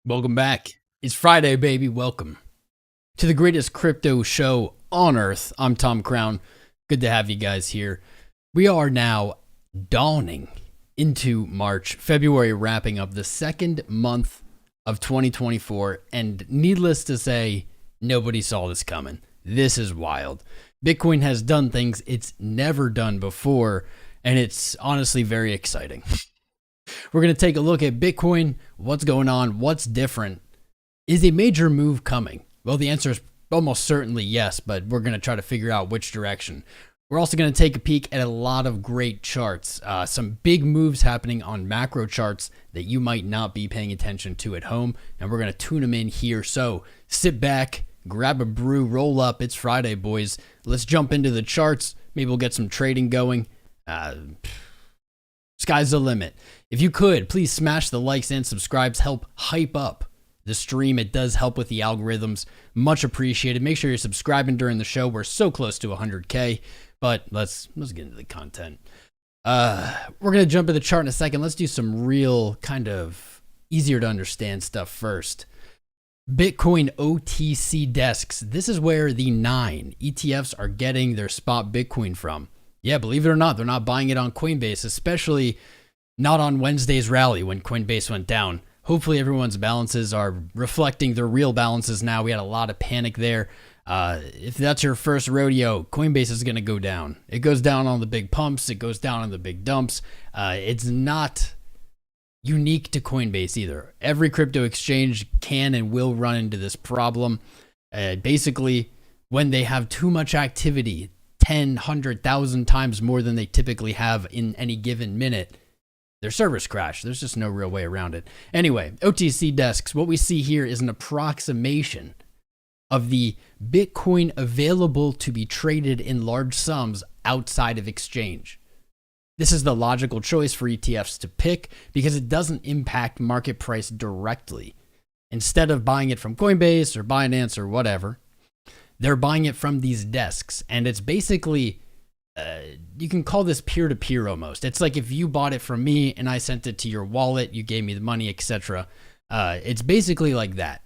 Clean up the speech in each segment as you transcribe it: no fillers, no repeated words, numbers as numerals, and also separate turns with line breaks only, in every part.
Welcome back. It's Friday, baby. Welcome to the greatest crypto show on earth. I'm Tom Crown. Good to have you guys here. We are now dawning into March, February, wrapping up the second month of 2024. And needless to say, nobody saw this coming. This is wild. Bitcoin has done things it's never done before, and it's honestly very exciting. We're going to take a look at Bitcoin, what's going on, what's different. Is a major move coming? Well, the answer is almost certainly yes, but we're going to try to figure out which direction. We're also going to take a peek at a lot of great charts, some big moves happening on macro charts that you might not be paying attention to at home, and we're going to tune them in here. So sit back, grab a brew, roll up. It's Friday, boys. Let's jump into the charts. Maybe we'll get some trading going. Sky's the limit. If you could, please smash the likes and subscribes. Help hype up the stream. It does help with the algorithms. Much appreciated. Make sure you're subscribing during the show. We're so close to 100K, but let's get into the content. We're going to jump into the chart in a second. Let's do some real kind of easier to understand stuff first. Bitcoin OTC desks. This is where the 9 ETFs are getting their spot Bitcoin from. Yeah, believe it or not, they're not buying it on Coinbase, especially not on Wednesday's rally when Coinbase went down. Hopefully everyone's balances are reflecting their real balances now. We had a lot of panic there. If that's your first rodeo, Coinbase is going to go down. It goes down on the big pumps. It goes down on the big dumps. It's not unique to Coinbase either. Every crypto exchange can and will run into this problem. Basically, when they have too much activity, 10, 100,000 times more than they typically have in any given minute, their servers crash. There's just no real way around it. Anyway, OTC desks, what we see here is an approximation of the Bitcoin available to be traded in large sums outside of exchange. This is the logical choice for ETFs to pick because it doesn't impact market price directly. Instead of buying it from Coinbase or Binance or whatever, they're buying it from these desks, and it's basically, you can call this peer-to-peer almost. It's like if you bought it from me and I sent it to your wallet, you gave me the money, etc. It's basically like that.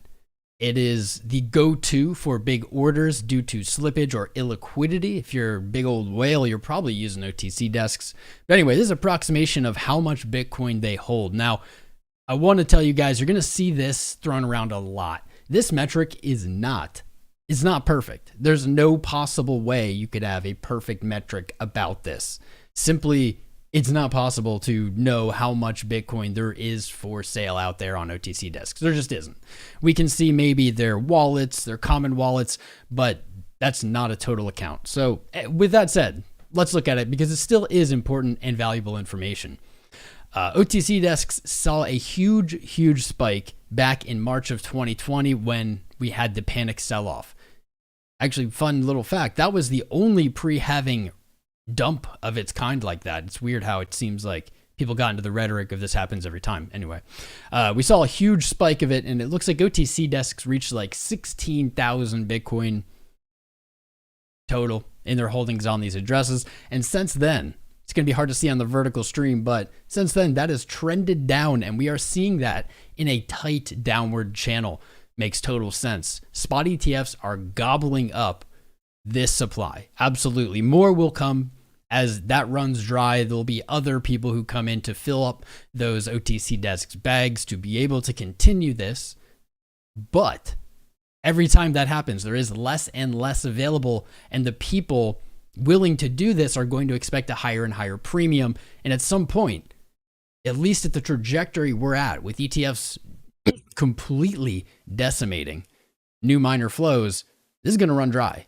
It is the go-to for big orders due to slippage or illiquidity. If you're a big old whale, you're probably using OTC desks. But anyway, this is an approximation of how much Bitcoin they hold. Now, I want to tell you guys, you're going to see this thrown around a lot. This metric is not perfect. There's no possible way you could have a perfect metric about this. Simply, it's not possible to know how much Bitcoin there is for sale out there on OTC desks. There just isn't. We can see maybe their wallets, their common wallets, but that's not a total account. So with that said, let's look at it because it still is important and valuable information. OTC desks saw a huge spike back in March of 2020 when we had the panic sell-off. Actually, fun little fact, that was the only pre-halving dump of its kind like that. It's weird how it seems like people got into the rhetoric of this happens every time. Anyway, we saw a huge spike of it, and it looks like OTC desks reached like 16,000 Bitcoin total in their holdings on these addresses. And since then, it's going to be hard to see on the vertical stream, but since then, that has trended down, and we are seeing that in a tight downward channel. Makes total sense. Spot ETFs are gobbling up this supply. Absolutely. More will come as that runs dry. There'll be other people who come in to fill up those OTC desks bags to be able to continue this. But every time that happens, there is less and less available, and the people willing to do this are going to expect a higher and higher premium. And at some point, at least at the trajectory we're at with ETFs completely decimating new miner flows, this is going to run dry.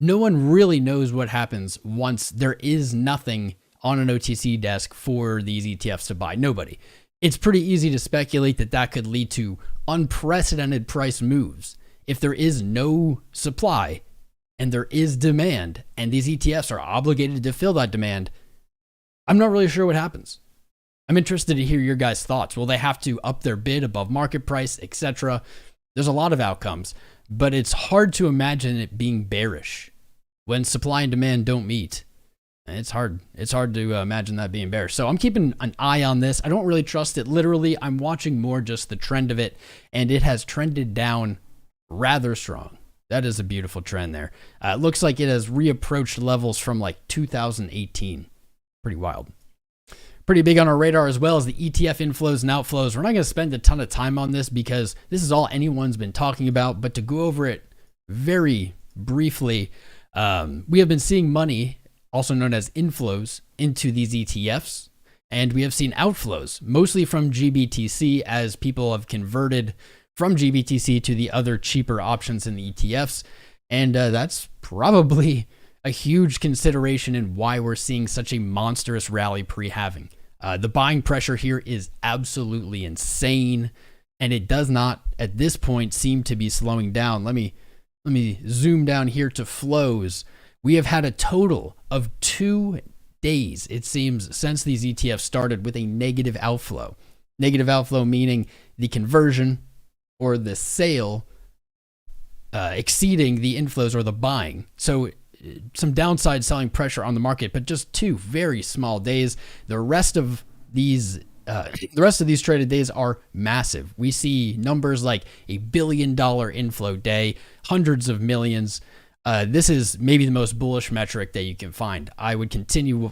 No one really knows what happens once there is nothing on an OTC desk for these ETFs to buy. Nobody. It's pretty easy to speculate that that could lead to unprecedented price moves. If there is no supply and there is demand and these ETFs are obligated to fill that demand, I'm not really sure what happens. I'm interested to hear your guys' thoughts. Will they have to up their bid above market price, etc.? There's a lot of outcomes, but it's hard to imagine it being bearish when supply and demand don't meet. It's hard. It's hard to imagine that being bearish. So I'm keeping an eye on this. I don't really trust it literally. I'm watching more just the trend of it, and it has trended down rather strong. That is a beautiful trend there. It looks like it has reapproached levels from like 2018. Pretty wild. Pretty big on our radar as well as the ETF inflows and outflows. We're not going to spend a ton of time on this because this is all anyone's been talking about, but to go over it very briefly, we have been seeing money, also known as inflows, into these ETFs, and we have seen outflows, mostly from GBTC as people have converted from GBTC to the other cheaper options in the ETFs, and that's probably a huge consideration in why we're seeing such a monstrous rally pre-halving. The buying pressure here is absolutely insane, and it does not, at this point, seem to be slowing down. Let me zoom down here to flows. We have had a total of 2 days, it seems, since these ETFs started with a negative outflow. Negative outflow meaning the conversion or the sale exceeding the inflows or the buying. So some downside selling pressure on the market, but just 2 very small days. The rest of these traded days are massive. We see numbers like $1 billion inflow day, hundreds of millions. This is maybe the most bullish metric that you can find. I would continue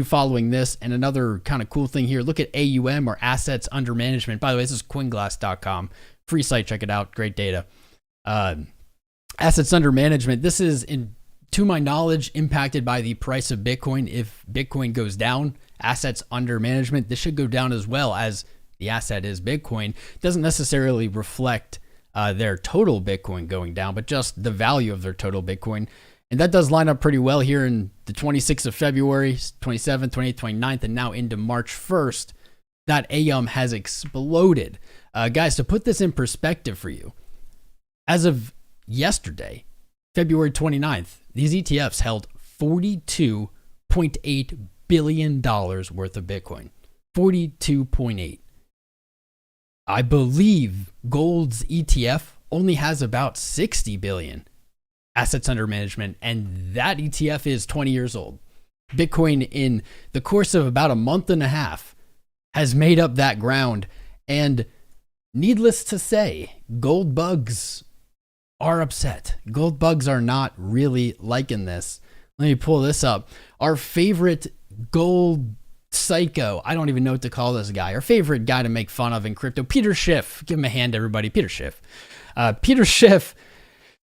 following this. And another kind of cool thing here, look at AUM, or assets under management. By the way, this is coinglass.com, free site, check it out, great data. Assets under management, this is, to my knowledge, impacted by the price of Bitcoin. If Bitcoin goes down, assets under management, this should go down as well, as the asset is Bitcoin. It doesn't necessarily reflect their total Bitcoin going down, but just the value of their total Bitcoin. And that does line up pretty well here in the 26th of February, 27th, 28th, 29th, and now into March 1st. That AUM has exploded. Guys, to put this in perspective for you, as of yesterday, February 29th, these ETFs held $42.8 billion worth of Bitcoin. 42.8. I believe gold's ETF only has about 60 billion assets under management, and that ETF is 20 years old. Bitcoin, in the course of about a month and a half, has made up that ground, and needless to say, gold bugs are upset. Gold bugs are not really liking this. Let me pull this up. Our favorite gold psycho, I don't even know what to call this guy, our favorite guy to make fun of in crypto, Peter Schiff. Give him a hand, everybody. Peter Schiff. Peter Schiff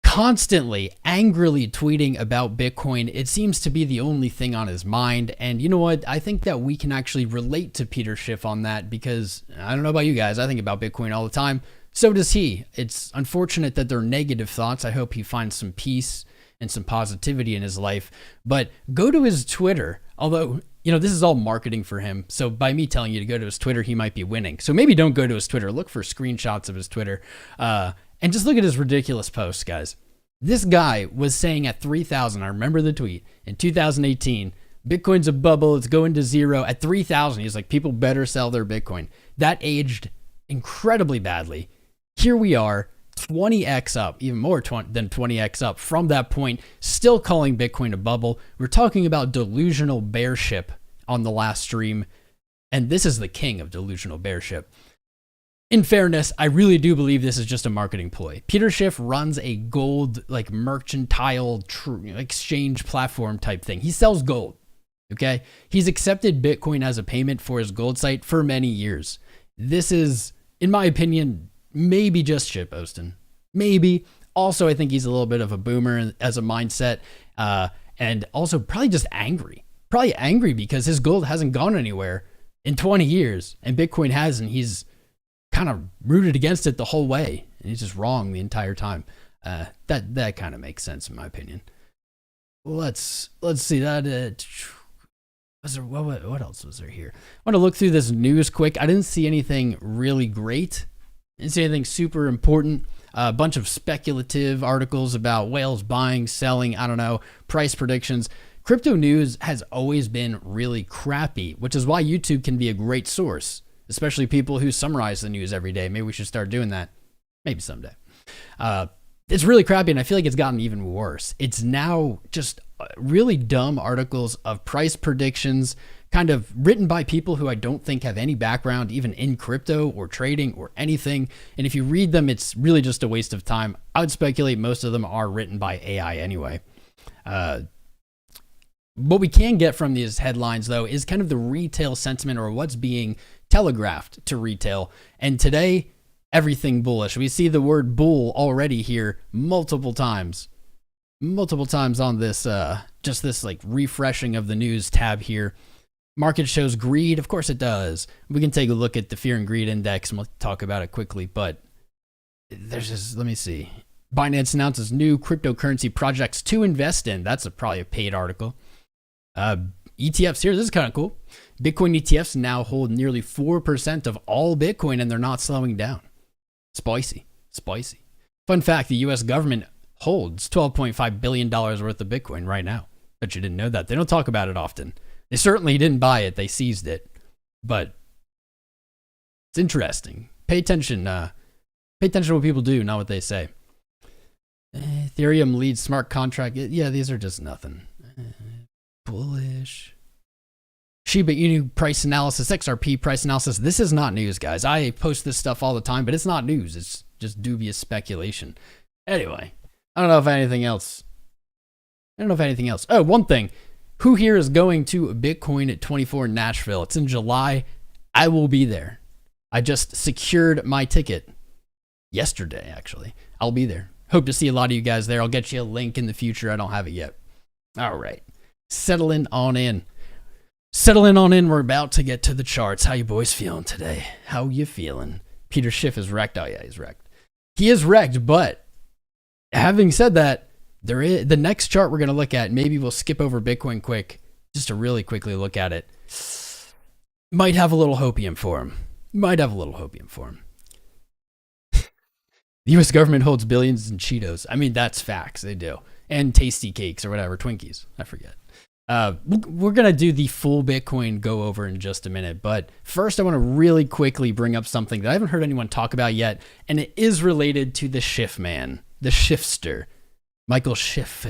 constantly angrily tweeting about Bitcoin. It seems to be the only thing on his mind. And you know what? I think that we can actually relate to Peter Schiff on that, because I don't know about you guys, I think about Bitcoin all the time. So does he. It's unfortunate that they're negative thoughts. I hope he finds some peace and some positivity in his life. But go to his Twitter, although, you know, this is all marketing for him. So by me telling you to go to his Twitter, he might be winning. So maybe don't go to his Twitter. Look for screenshots of his Twitter. And just look at his ridiculous posts, guys. This guy was saying at 3,000, I remember the tweet, in 2018, Bitcoin's a bubble, it's going to zero. At 3,000, he's like, people better sell their Bitcoin. That aged incredibly badly. Here we are, 20x up, even more than 20x up from that point, still calling Bitcoin a bubble. We're talking about delusional bearship on the last stream, and this is the king of delusional bearship. In fairness, I really do believe this is just a marketing ploy. Peter Schiff runs a gold, like, mercantile exchange platform type thing. He sells gold, okay? He's accepted Bitcoin as a payment for his gold site for many years. This is, in my opinion, maybe just shitposting. Maybe. Also, I think he's a little bit of a boomer as a mindset, and also probably just angry. Probably angry because his gold hasn't gone anywhere in 20 years, and Bitcoin has, and he's kind of rooted against it the whole way, and he's just wrong the entire time. That kind of makes sense in my opinion. Let's see that. Was there, what else was there here? I want to look through this news quick. I didn't see anything really great. Didn't see anything super important. A bunch of speculative articles about whales buying, selling, I don't know, price predictions. Crypto news has always been really crappy, which is why YouTube can be a great source, especially people who summarize the news every day. Maybe we should start doing that. Maybe someday. It's really crappy, and I feel like it's gotten even worse. It's now just really dumb articles of price predictions, kind of written by people who I don't think have any background even in crypto or trading or anything. And if you read them, it's really just a waste of time. I would speculate most of them are written by AI anyway. What we can get from these headlines, though, is kind of the retail sentiment or what's being telegraphed to retail. And today, everything bullish. We see the word bull already here multiple times on this, just this like refreshing of the news tab here. Market shows greed. Of course it does. We can take a look at the fear and greed index and we'll talk about it quickly, but there's just, let me see. Binance announces new cryptocurrency projects to invest in. That's probably a paid article. ETFs here. This is kind of cool. Bitcoin ETFs now hold nearly 4% of all Bitcoin and they're not slowing down. Spicy. Fun fact, the US government holds $12.5 billion worth of Bitcoin right now. Bet you didn't know that. They don't talk about it often. They certainly didn't buy it. They seized it. But it's interesting. Pay attention. Pay attention to what people do, not what they say. Ethereum leads smart contract. Yeah, these are just nothing. Bullish. Shiba Inu price analysis, XRP price analysis. This is not news, guys. I post this stuff all the time, but it's not news. It's just dubious speculation. Anyway, I don't know if anything else. Oh, one thing. Who here is going to Bitcoin at 24 in Nashville? It's in July. I will be there. I just secured my ticket yesterday, actually. I'll be there. Hope to see a lot of you guys there. I'll get you a link in the future. I don't have it yet. All right. Settling on in. We're about to get to the charts. How you boys feeling today? How you feeling? Peter Schiff is wrecked. Oh, yeah, he's wrecked. He is wrecked, but having said that, there is the next chart we're going to look at. Maybe we'll skip over Bitcoin quick, just to really quickly look at it. Might have a little hopium for him. The U.S. government holds billions in Cheetos. I mean, that's facts. They do. And tasty cakes or whatever, Twinkies. I forget. We're going to do the full Bitcoin go over in just a minute. But first, I want to really quickly bring up something that I haven't heard anyone talk about yet. And it is related to the Schiff man, the Schiffster, Michael Schiff.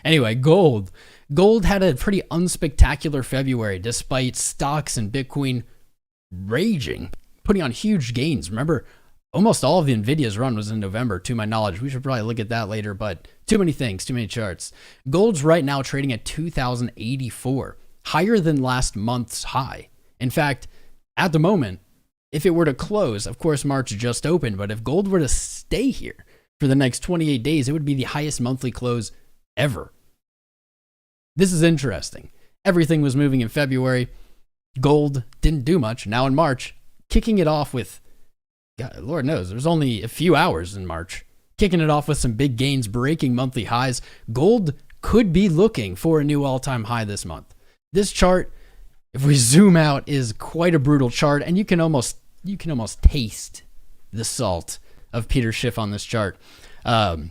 Anyway, gold. Gold had a pretty unspectacular February despite stocks and Bitcoin raging, putting on huge gains. Remember, almost all of the Nvidia's run was in November, to my knowledge. We should probably look at that later, but too many things, too many charts. Gold's right now trading at 2,084, higher than last month's high. In fact, at the moment, if it were to close, of course, March just opened, but if gold were to stay here for the next 28 days, it would be the highest monthly close ever. This is interesting. Everything was moving in February. Gold didn't do much. Now in March, kicking it off with, God, Lord knows, there's only a few hours in March. Kicking it off with some big gains, breaking monthly highs. Gold could be looking for a new all-time high this month. This chart, if we zoom out, is quite a brutal chart, and you can almost taste the salt of Peter Schiff on this chart. Fun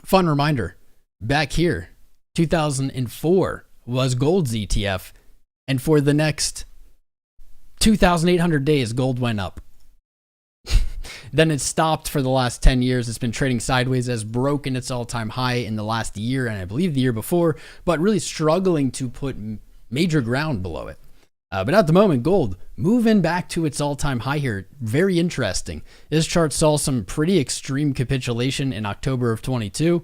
reminder, back here, 2004 was gold's ETF, and for the next 2,800 days, gold went up. Then it stopped for the last 10 years. It's been trading sideways, has broken its all-time high in the last year, and I believe the year before, but really struggling to put major ground below it. But at the moment, gold moving back to its all-time high here. Very interesting. This chart saw some pretty extreme capitulation in October of 22.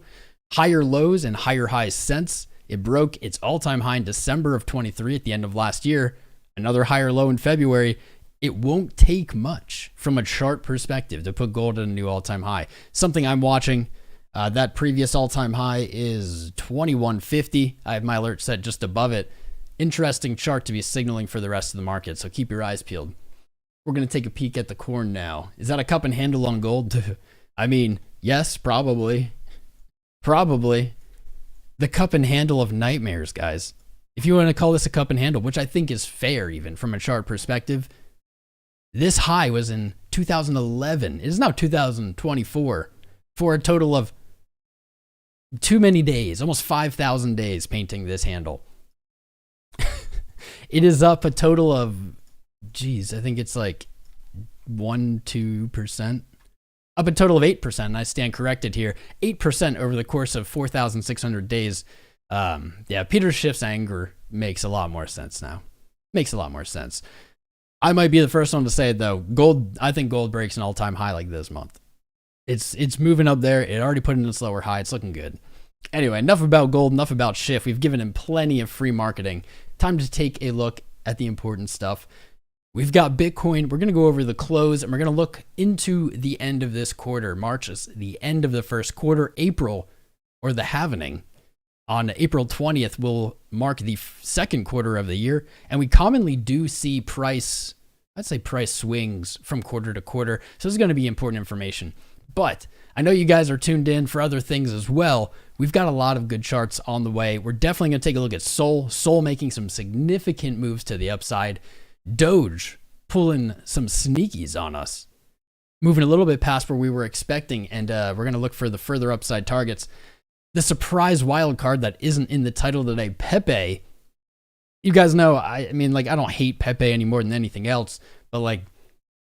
Higher lows and higher highs since. It broke its all-time high in December of 23 at the end of last year. Another higher low in February. It won't take much from a chart perspective to put gold at a new all-time high. Something I'm watching. That previous all-time high is 2150. I have my alert set just above it. Interesting chart to be signaling for the rest of the market, so keep your eyes peeled. We're going to take a peek at the corn now. Is that a cup and handle on gold? I mean, yes, probably. Probably. The cup and handle of nightmares, guys. If you want to call this a cup and handle, which I think is fair even from a chart perspective, this high was in 2011. It is now 2024 for a total of too many days, almost 5,000 days painting this handle. It is up a total of, geez, I think it's like 2%. Up a total of 8%, and I stand corrected here. 8% over the course of 4,600 days. Yeah, Peter Schiff's anger makes a lot more sense now. Makes a lot more sense. I might be the first one to say it though. Gold, I think gold breaks an all-time high like this month. It's moving up there. It already put in its lower high. It's looking good. Anyway, enough about gold, enough about Schiff. We've given him plenty of free marketing. Time to take a look at the important stuff. We've got Bitcoin. We're going to go over the close, and we're going to look into the end of this quarter. March is the end of the first quarter. April, or the halving, on April 20th will mark the second quarter of the year, and we commonly do see price swings from quarter to quarter. So this is going to be important information. But I know you guys are tuned in for other things as well. We've got a lot of good charts on the way. We're definitely going to take a look at Sol. Sol making some significant moves to the upside. Doge pulling some sneakies on us. Moving a little bit past where we were expecting, and we're going to look for the further upside targets. The surprise wild card that isn't in the title today, PEPE. You guys know, I mean, like, I don't hate PEPE any more than anything else, but like,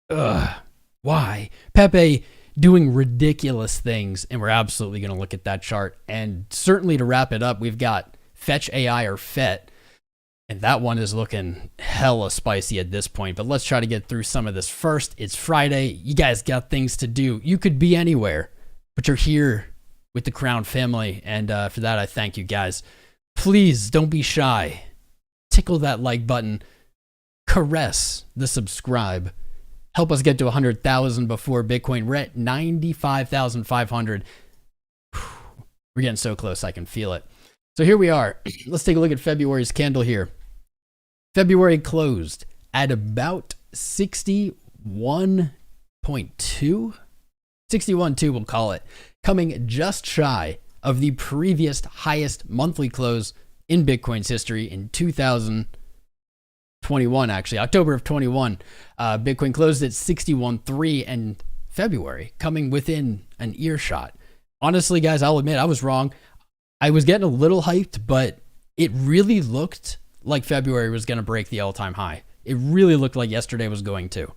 why? PEPE doing ridiculous things, and we're absolutely going to look at that chart. And certainly to wrap it up, we've got Fetch.ai or FET, and that one is looking hella spicy at this point. But let's try to get through some of this first. It's Friday. You guys got things to do. You could be anywhere, but you're here with the Crown family, and for that, I thank you guys. Please don't be shy. Tickle that like button. Caress the subscribe. Help us get to 100,000 before Bitcoin. We're at 95,500. We're getting so close, I can feel it. So here we are. Let's take a look at February's candle here. February closed at about 61.2. 61.2, we'll call it. Coming just shy of the previous highest monthly close in Bitcoin's history in 2021, actually, October of 21. Bitcoin closed at 61.3, and February coming within an earshot. Honestly, guys, I'll admit I was wrong. I was getting a little hyped, but it really looked like February was going to break the all-time high. It really looked like yesterday was going to.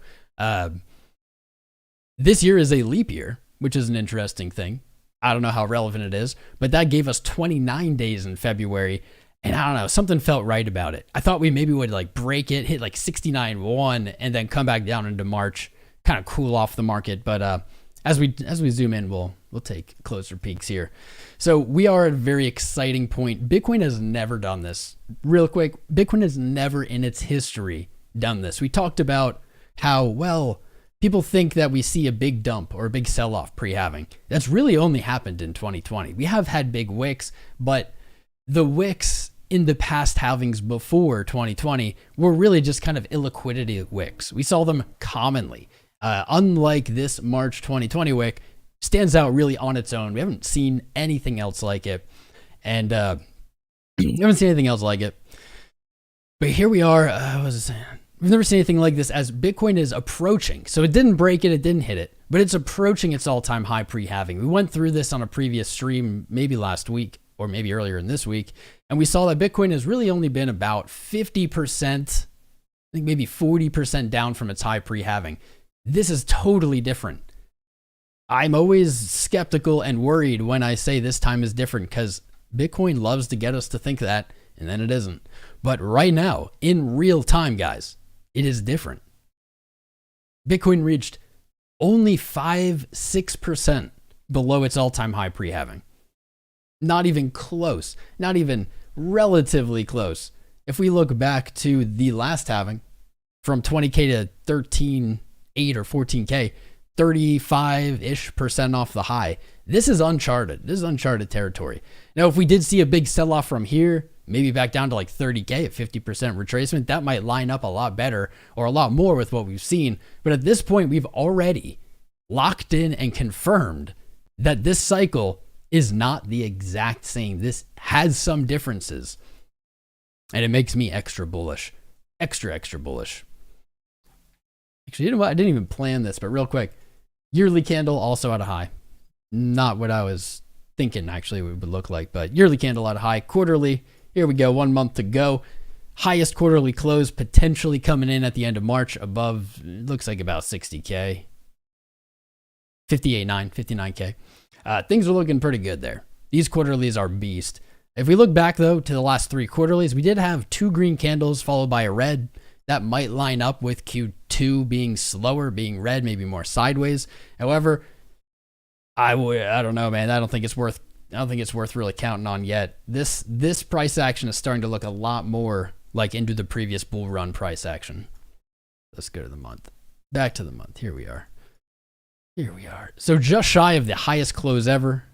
This year is a leap year, which is an interesting thing. I don't know how relevant it is, but that gave us 29 days in February, and I don't know, something felt right about it. I thought we maybe would like break it, hit like 69.1, and then come back down into March, kind of cool off the market. But as we zoom in, we'll take closer peeks here. So we are at a very exciting point. Bitcoin has never done this. Real quick, Bitcoin has never in its history done this. We talked about how, well, people think that we see a big dump or a big sell-off pre-halving. That's really only happened in 2020. We have had big wicks, but the wicks in the past halvings before 2020 were really just kind of illiquidity wicks. We saw them commonly. Unlike this March 2020 wick, stands out really on its own. We haven't seen anything else like it. And we haven't seen anything else like it. But here we are. What was I saying? We've never seen anything like this as Bitcoin is approaching. So it didn't break it, it didn't hit it, but it's approaching its all-time high pre-halving. We went through this on a previous stream, maybe last week or maybe earlier in this week, and we saw that Bitcoin has really only been about 50%, I think maybe 40% down from its high pre-halving. This is totally different. I'm always skeptical and worried when I say this time is different because Bitcoin loves to get us to think that, and then it isn't. But right now, in real time, guys, it is different. Bitcoin reached only 5-6% below its all-time high pre-halving. Not even close. Not even relatively close. If we look back to the last halving, from 20K to 13.8 or 14K, 35-ish% off the high. This is uncharted. This is uncharted territory. Now, if we did see a big sell-off from here, maybe back down to like 30K at 50% retracement, that might line up a lot better or a lot more with what we've seen. But at this point, we've already locked in and confirmed that this cycle is not the exact same. This has some differences. And it makes me extra bullish. Extra bullish. Actually, you know what? I didn't even plan this, but real quick. Yearly candle also at a high. Not what I was thinking actually it would look like, but yearly candle at a high. Quarterly, here we go, 1 month to go. Highest quarterly close potentially coming in at the end of March above, it looks like about 60K. 58.9, 59K. Things are looking pretty good there. These quarterlies are beast. If we look back, though, to the last 3 quarterlies, we did have 2 green candles followed by a red. That might line up with Q2 being slower, being red, maybe more sideways. However, I don't know, man. I don't think it's worth really counting on yet. This price action is starting to look a lot more like into the previous bull run price action. Let's go to the month. Back to the month. Here we are. So just shy of the highest close ever.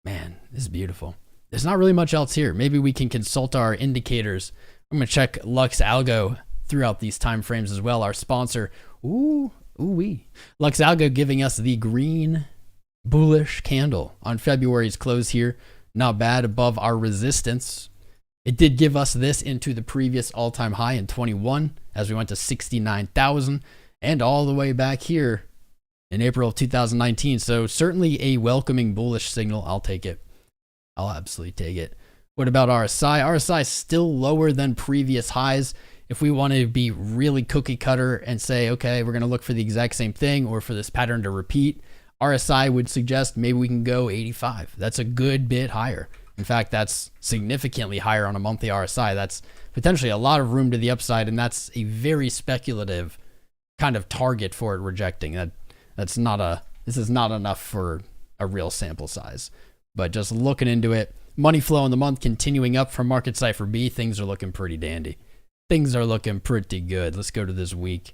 Man, this is beautiful. There's not really much else here. Maybe we can consult our indicators. I'm going to check LuxAlgo throughout these time frames as well. Our sponsor, LuxAlgo giving us the green bullish candle on February's close here. Not bad, above our resistance. It did give us this into the previous all-time high in 21 as we went to 69,000 and all the way back here in April of 2019. So certainly a welcoming bullish signal. I'll take it. I'll absolutely take it. What about RSI? RSI is still lower than previous highs. If we want to be really cookie cutter and say, okay, we're going to look for the exact same thing or for this pattern to repeat, RSI would suggest maybe we can go 85. That's a good bit higher. In fact, that's significantly higher on a monthly RSI. That's potentially a lot of room to the upside, and that's a very speculative kind of target for it rejecting. This is not enough for a real sample size. But just looking into it, money flow in the month continuing up from Marketcipher B, things are looking pretty dandy. Things are looking pretty good. Let's go to this week.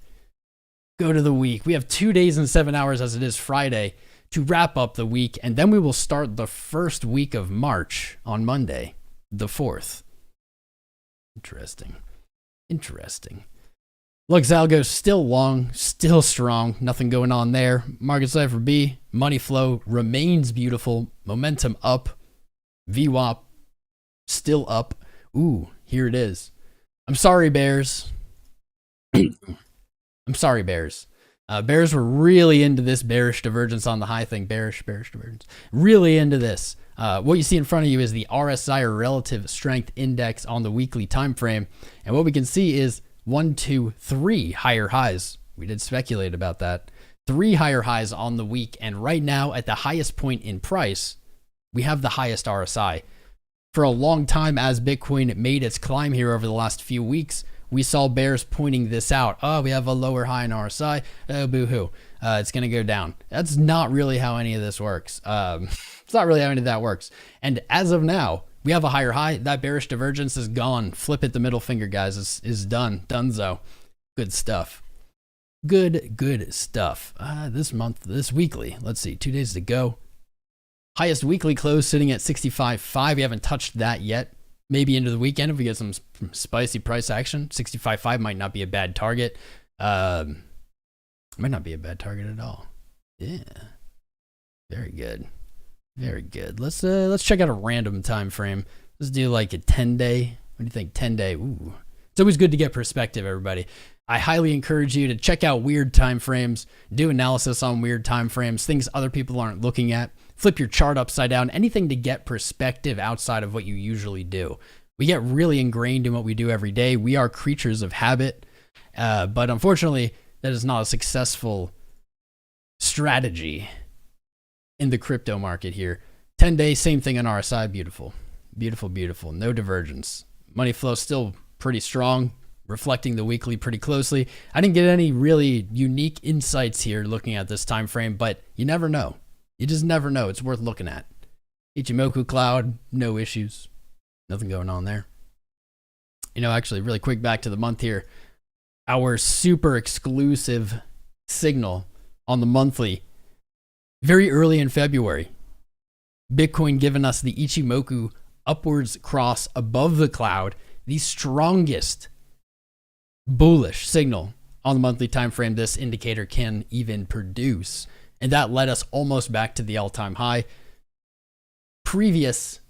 Go to the week. We have 2 days and 7 hours as it is Friday to wrap up the week, and then we will start the first week of March on Monday, the 4th. Interesting. LuxAlgo still long, still strong, nothing going on there. Marketcipher B, money flow remains beautiful, momentum up, VWAP still up. Ooh, here it is. I'm sorry, bears. I'm sorry, bears. Bears were really into this bearish divergence on the high thing. Bearish divergence. Really into this. What you see in front of you is the RSI, or Relative Strength Index, on the weekly time frame. And what we can see is 1, 2, 3 higher highs. We did speculate about that. 3 higher highs on the week. And right now, at the highest point in price, we have the highest RSI. For a long time, as Bitcoin made its climb here over the last few weeks, we saw bears pointing this out. Oh, we have a lower high in RSI. Oh, boo-hoo. It's going to go down. That's not really how any of this works. It's not really how any of that works. And as of now, we have a higher high. That bearish divergence is gone. Flip it the middle finger, guys. Is done. Donezo. Good stuff. Good stuff. This month, this weekly. Let's see. 2 days to go. Highest weekly close sitting at 65.5. We haven't touched that yet. Maybe into the weekend if we get some spicy price action. 65.5 might not be a bad target. Might not be a bad target at all. Yeah. Very good. Let's check out a random time frame. Let's do like a 10-day. What do you think? 10-day. Ooh. It's always good to get perspective, everybody. I highly encourage you to check out weird time frames, do analysis on weird time frames, things other people aren't looking at. Flip your chart upside down, anything to get perspective outside of what you usually do. We get really ingrained in what we do every day. We are creatures of habit, but unfortunately, that is not a successful strategy in the crypto market here. 10 days, same thing on RSI. Beautiful. No divergence. Money flow still pretty strong, reflecting the weekly pretty closely. I didn't get any really unique insights here looking at this time frame, but you never know. You just never know. It's worth looking at. Ichimoku Cloud, no issues. Nothing going on there. Actually, really quick back to the month here. Our super exclusive signal on the monthly, very early in February. Bitcoin giving us the Ichimoku upwards cross above the cloud, the strongest bullish signal on the monthly time frame this indicator can even produce. And that led us almost back to the all-time high previous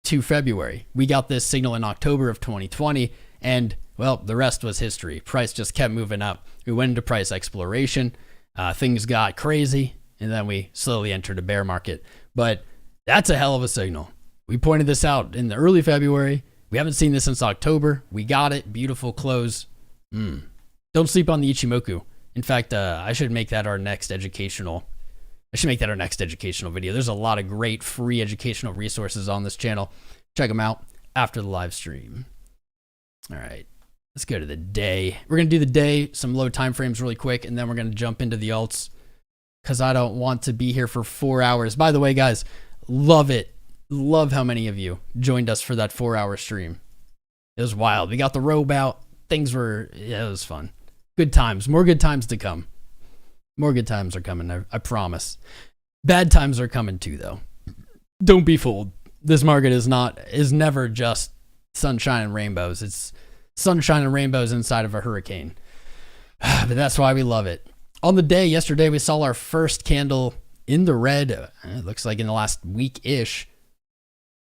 to February. We got this signal in October of 2020, and, well, the rest was history. Price just kept moving up. We went into price exploration. Things got crazy, and then we slowly entered a bear market. But that's a hell of a signal. We pointed this out in the early February. We haven't seen this since October. We got it. Beautiful close. Don't sleep on the Ichimoku. In fact, I should make that our next educational video. There's a lot of great free educational resources on this channel. Check them out after the live stream. All right, let's go to the day. We're going to do the day, some low time frames really quick, and then we're going to jump into the alts because I don't want to be here for 4 hours. By the way, guys, love it. Love how many of you joined us for that 4-hour stream. It was wild. We got the robe out. Things were, yeah, it was fun. Good times. More good times to come. More good times are coming, I promise. Bad times are coming too, though. Don't be fooled. This market is never just sunshine and rainbows. It's sunshine and rainbows inside of a hurricane. But that's why we love it. On the day, yesterday, we saw our first candle in the red. It looks like in the last week-ish.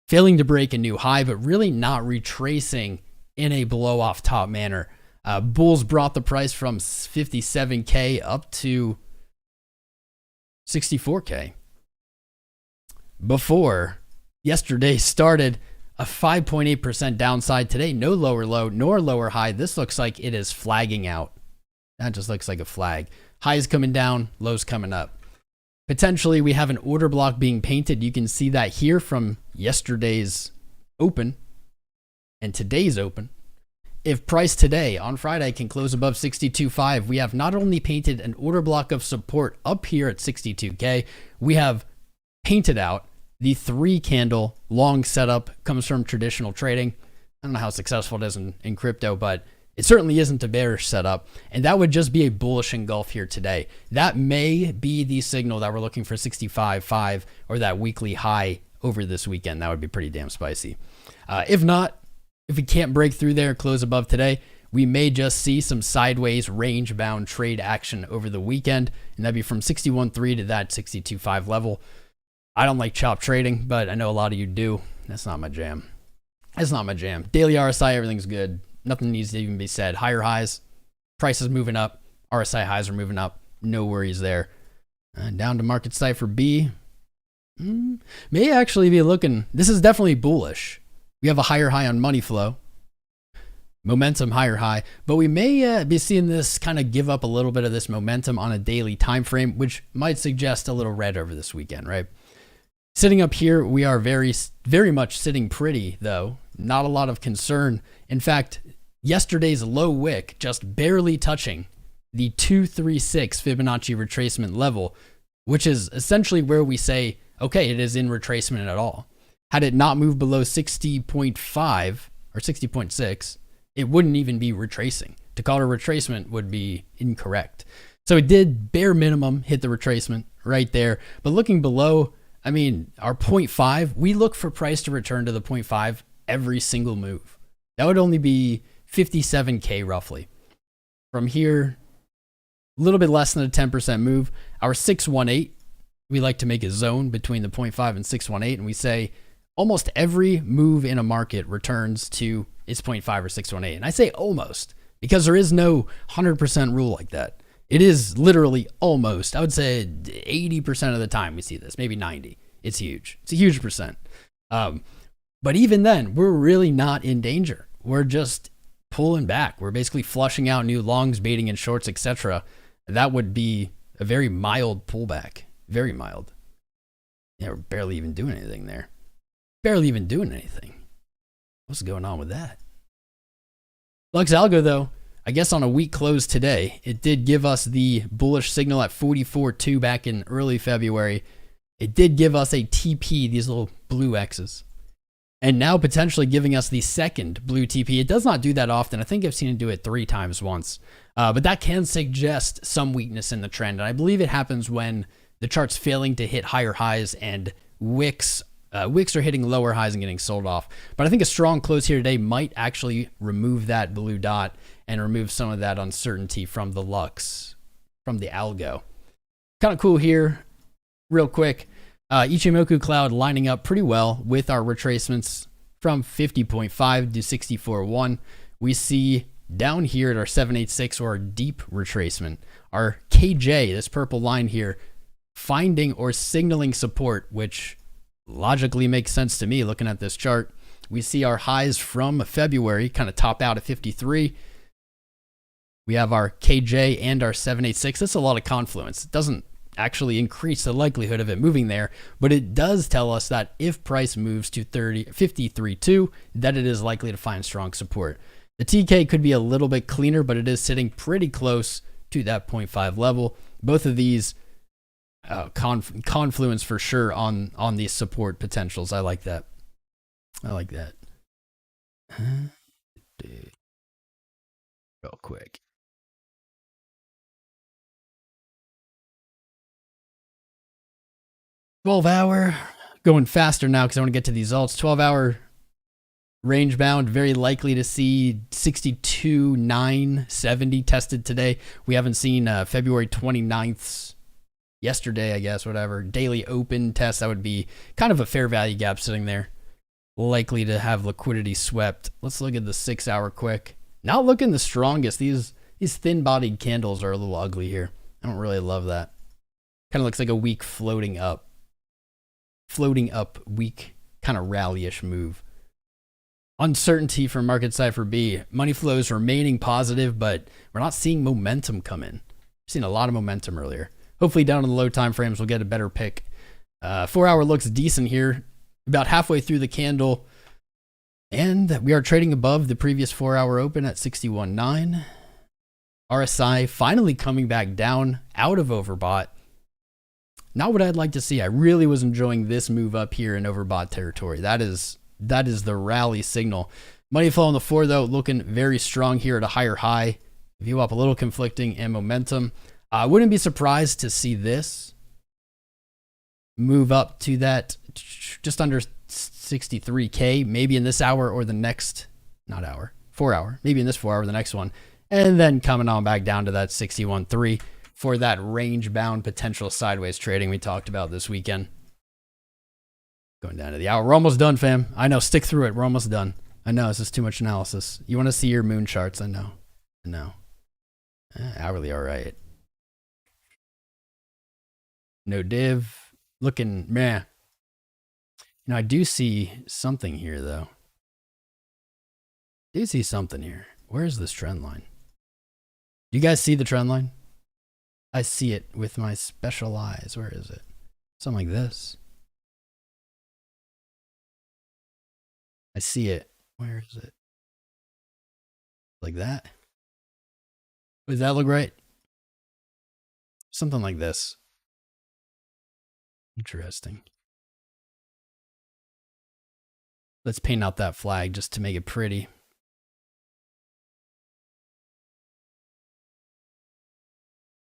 Failing to break a new high, but really not retracing in a blow-off top manner. Bulls brought the price from 57K up to 64K. Before yesterday started, a 5.8% downside today. No lower low nor lower high. This looks like it is flagging out. That just looks like a flag. Highs coming down, lows coming up. Potentially, we have an order block being painted. You can see that here from yesterday's open and today's open. If price today on Friday can close above 62.5, we have not only painted an order block of support up here at 62K, we have painted out the 3-candle long setup. Comes from traditional trading. I don't know how successful it is in crypto, but it certainly isn't a bearish setup. And that would just be a bullish engulf here today. That may be the signal that we're looking for 65.5 or that weekly high over this weekend. That would be pretty damn spicy. If not, if we can't break through there, close above today, we may just see some sideways range-bound trade action over the weekend, and that'd be from 61.3 to that 62.5 level. I don't like chop trading, but I know a lot of you do. That's not my jam. That's not my jam. Daily RSI, everything's good. Nothing needs to even be said. Higher highs, prices moving up, RSI highs are moving up. No worries there. Down to Marketcipher B. May actually be looking, this is definitely bullish. We have a higher high on money flow. Momentum higher high, but we may be seeing this kind of give up a little bit of this momentum on a daily time frame, which might suggest a little red over this weekend, right? Sitting up here, we are very, very much sitting pretty, though. Not a lot of concern. In fact, yesterday's low wick just barely touching the 236 Fibonacci retracement level, which is essentially where we say, okay, it is in retracement at all. Had it not moved below 60.5 or 60.6, it wouldn't even be retracing. To call it a retracement would be incorrect. So it did bare minimum hit the retracement right there. But looking below, I mean, our 0.5, we look for price to return to the 0.5 every single move. That would only be 57K roughly. From here, a little bit less than a 10% move. Our 618, we like to make a zone between the 0.5 and 618, and we say almost every move in a market returns to its 0.5 or 618. And I say almost because there is no 100% rule like that. It is literally almost. I would say 80% of the time we see this, maybe 90. It's huge. It's a huge percent. But even then, we're really not in danger. We're just pulling back. We're basically flushing out new longs, baiting in shorts, etc. That would be a very mild pullback. Very mild. Yeah, we're barely even doing anything there. Barely even doing anything. What's going on with that? LuxAlgo, though, I guess on a weak close today, it did give us the bullish signal at 44.2 back in early February. It did give us a TP, these little blue X's. And now potentially giving us the second blue TP. It does not do that often. I think I've seen it do it 3 times once. But that can suggest some weakness in the trend. And I believe it happens when the chart's failing to hit higher highs and wicks are hitting lower highs and getting sold off. But I think a strong close here today might actually remove that blue dot and remove some of that uncertainty from the Lux, from the algo. Kind of cool here, real quick. Ichimoku Cloud lining up pretty well with our retracements from 50.5 to 64.1. We see down here at our 786 or our deep retracement, our KJ, this purple line here, finding or signaling support, which logically makes sense to me looking at this chart. We see our highs from February kind of top out at 53. We have our KJ and our 786. That's a lot of confluence. It doesn't actually increase the likelihood of it moving there, but it does tell us that if price moves to 53.2, that it is likely to find strong support. The TK could be a little bit cleaner, but it is sitting pretty close to that 0.5 level. Both of these confluence for sure on these support potentials. I like that. I like that. Real quick. $12-hour, going faster now because I want to get to these alts. 12-hour range bound, very likely to see 62,970 tested today. We haven't seen February 29th's yesterday, I guess, whatever. Daily open test, that would be kind of a fair value gap sitting there. Likely to have liquidity swept. Let's look at the 6-hour quick. Not looking the strongest. These thin-bodied candles are a little ugly here. I don't really love that. Kind of looks like a weak floating up weak kind of rally-ish move. Uncertainty for Marketcipher B. Money flows remaining positive, but we're not seeing momentum come in. We've seen a lot of momentum earlier. Hopefully down in the low time frames we'll get a better pick. 4-hour looks decent here. About halfway through the candle. And we are trading above the previous 4-hour open at 61.9. RSI finally coming back down out of overbought. Not what I'd like to see. I really was enjoying this move up here in overbought territory. That is the rally signal. Money flow on the 4 though, looking very strong here at a higher high. View up a little conflicting and momentum. I wouldn't be surprised to see this move up to that just under 63K, maybe in this hour or the next, not hour, 4-hour, maybe in this 4-hour or the next one. And then coming on back down to that 61.3 for that range bound potential sideways trading we talked about this weekend. Going down to the hour. We're almost done, fam. I know. Stick through it. We're almost done. I know. This is too much analysis. You want to see your moon charts? I know. I know. Hourly, all right. No div. Looking, meh. You know, I do see something here, though. I do see something here. Where is this trend line? Do you guys see the trend line? I see it with my special eyes. Where is it? Something like this. I see it. Where is it? Like that? Does that look right? Something like this. Interesting. Let's paint out that flag just to make it pretty.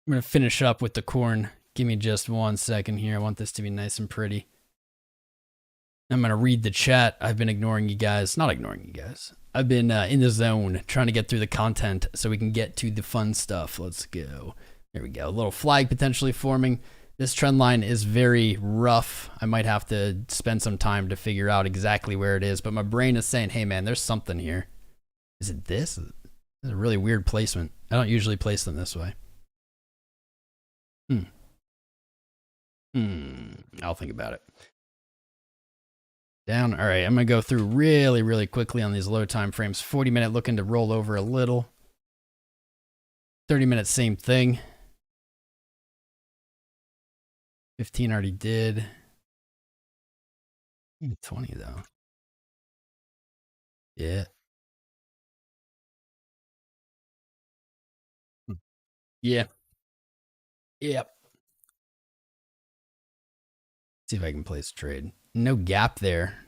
I'm going to finish up with the corn. Give me just 1 second here. I want this to be nice and pretty. I'm going to read the chat. I've been ignoring you guys. Not ignoring you guys. I've been in the zone trying to get through the content so we can get to the fun stuff. Let's go. There we go. A little flag potentially forming. This trend line is very rough. I might have to spend some time to figure out exactly where it is, but my brain is saying, hey man, there's something here. Is it this? This is a really weird placement. I don't usually place them this way. I'll think about it. Down. All right, I'm going to go through really, really quickly on these low time frames. 40-minute looking to roll over a little. 30-minute, same thing. 15 already did. 20 though. Yeah. Yeah. Yep. See if I can place a trade. No gap there.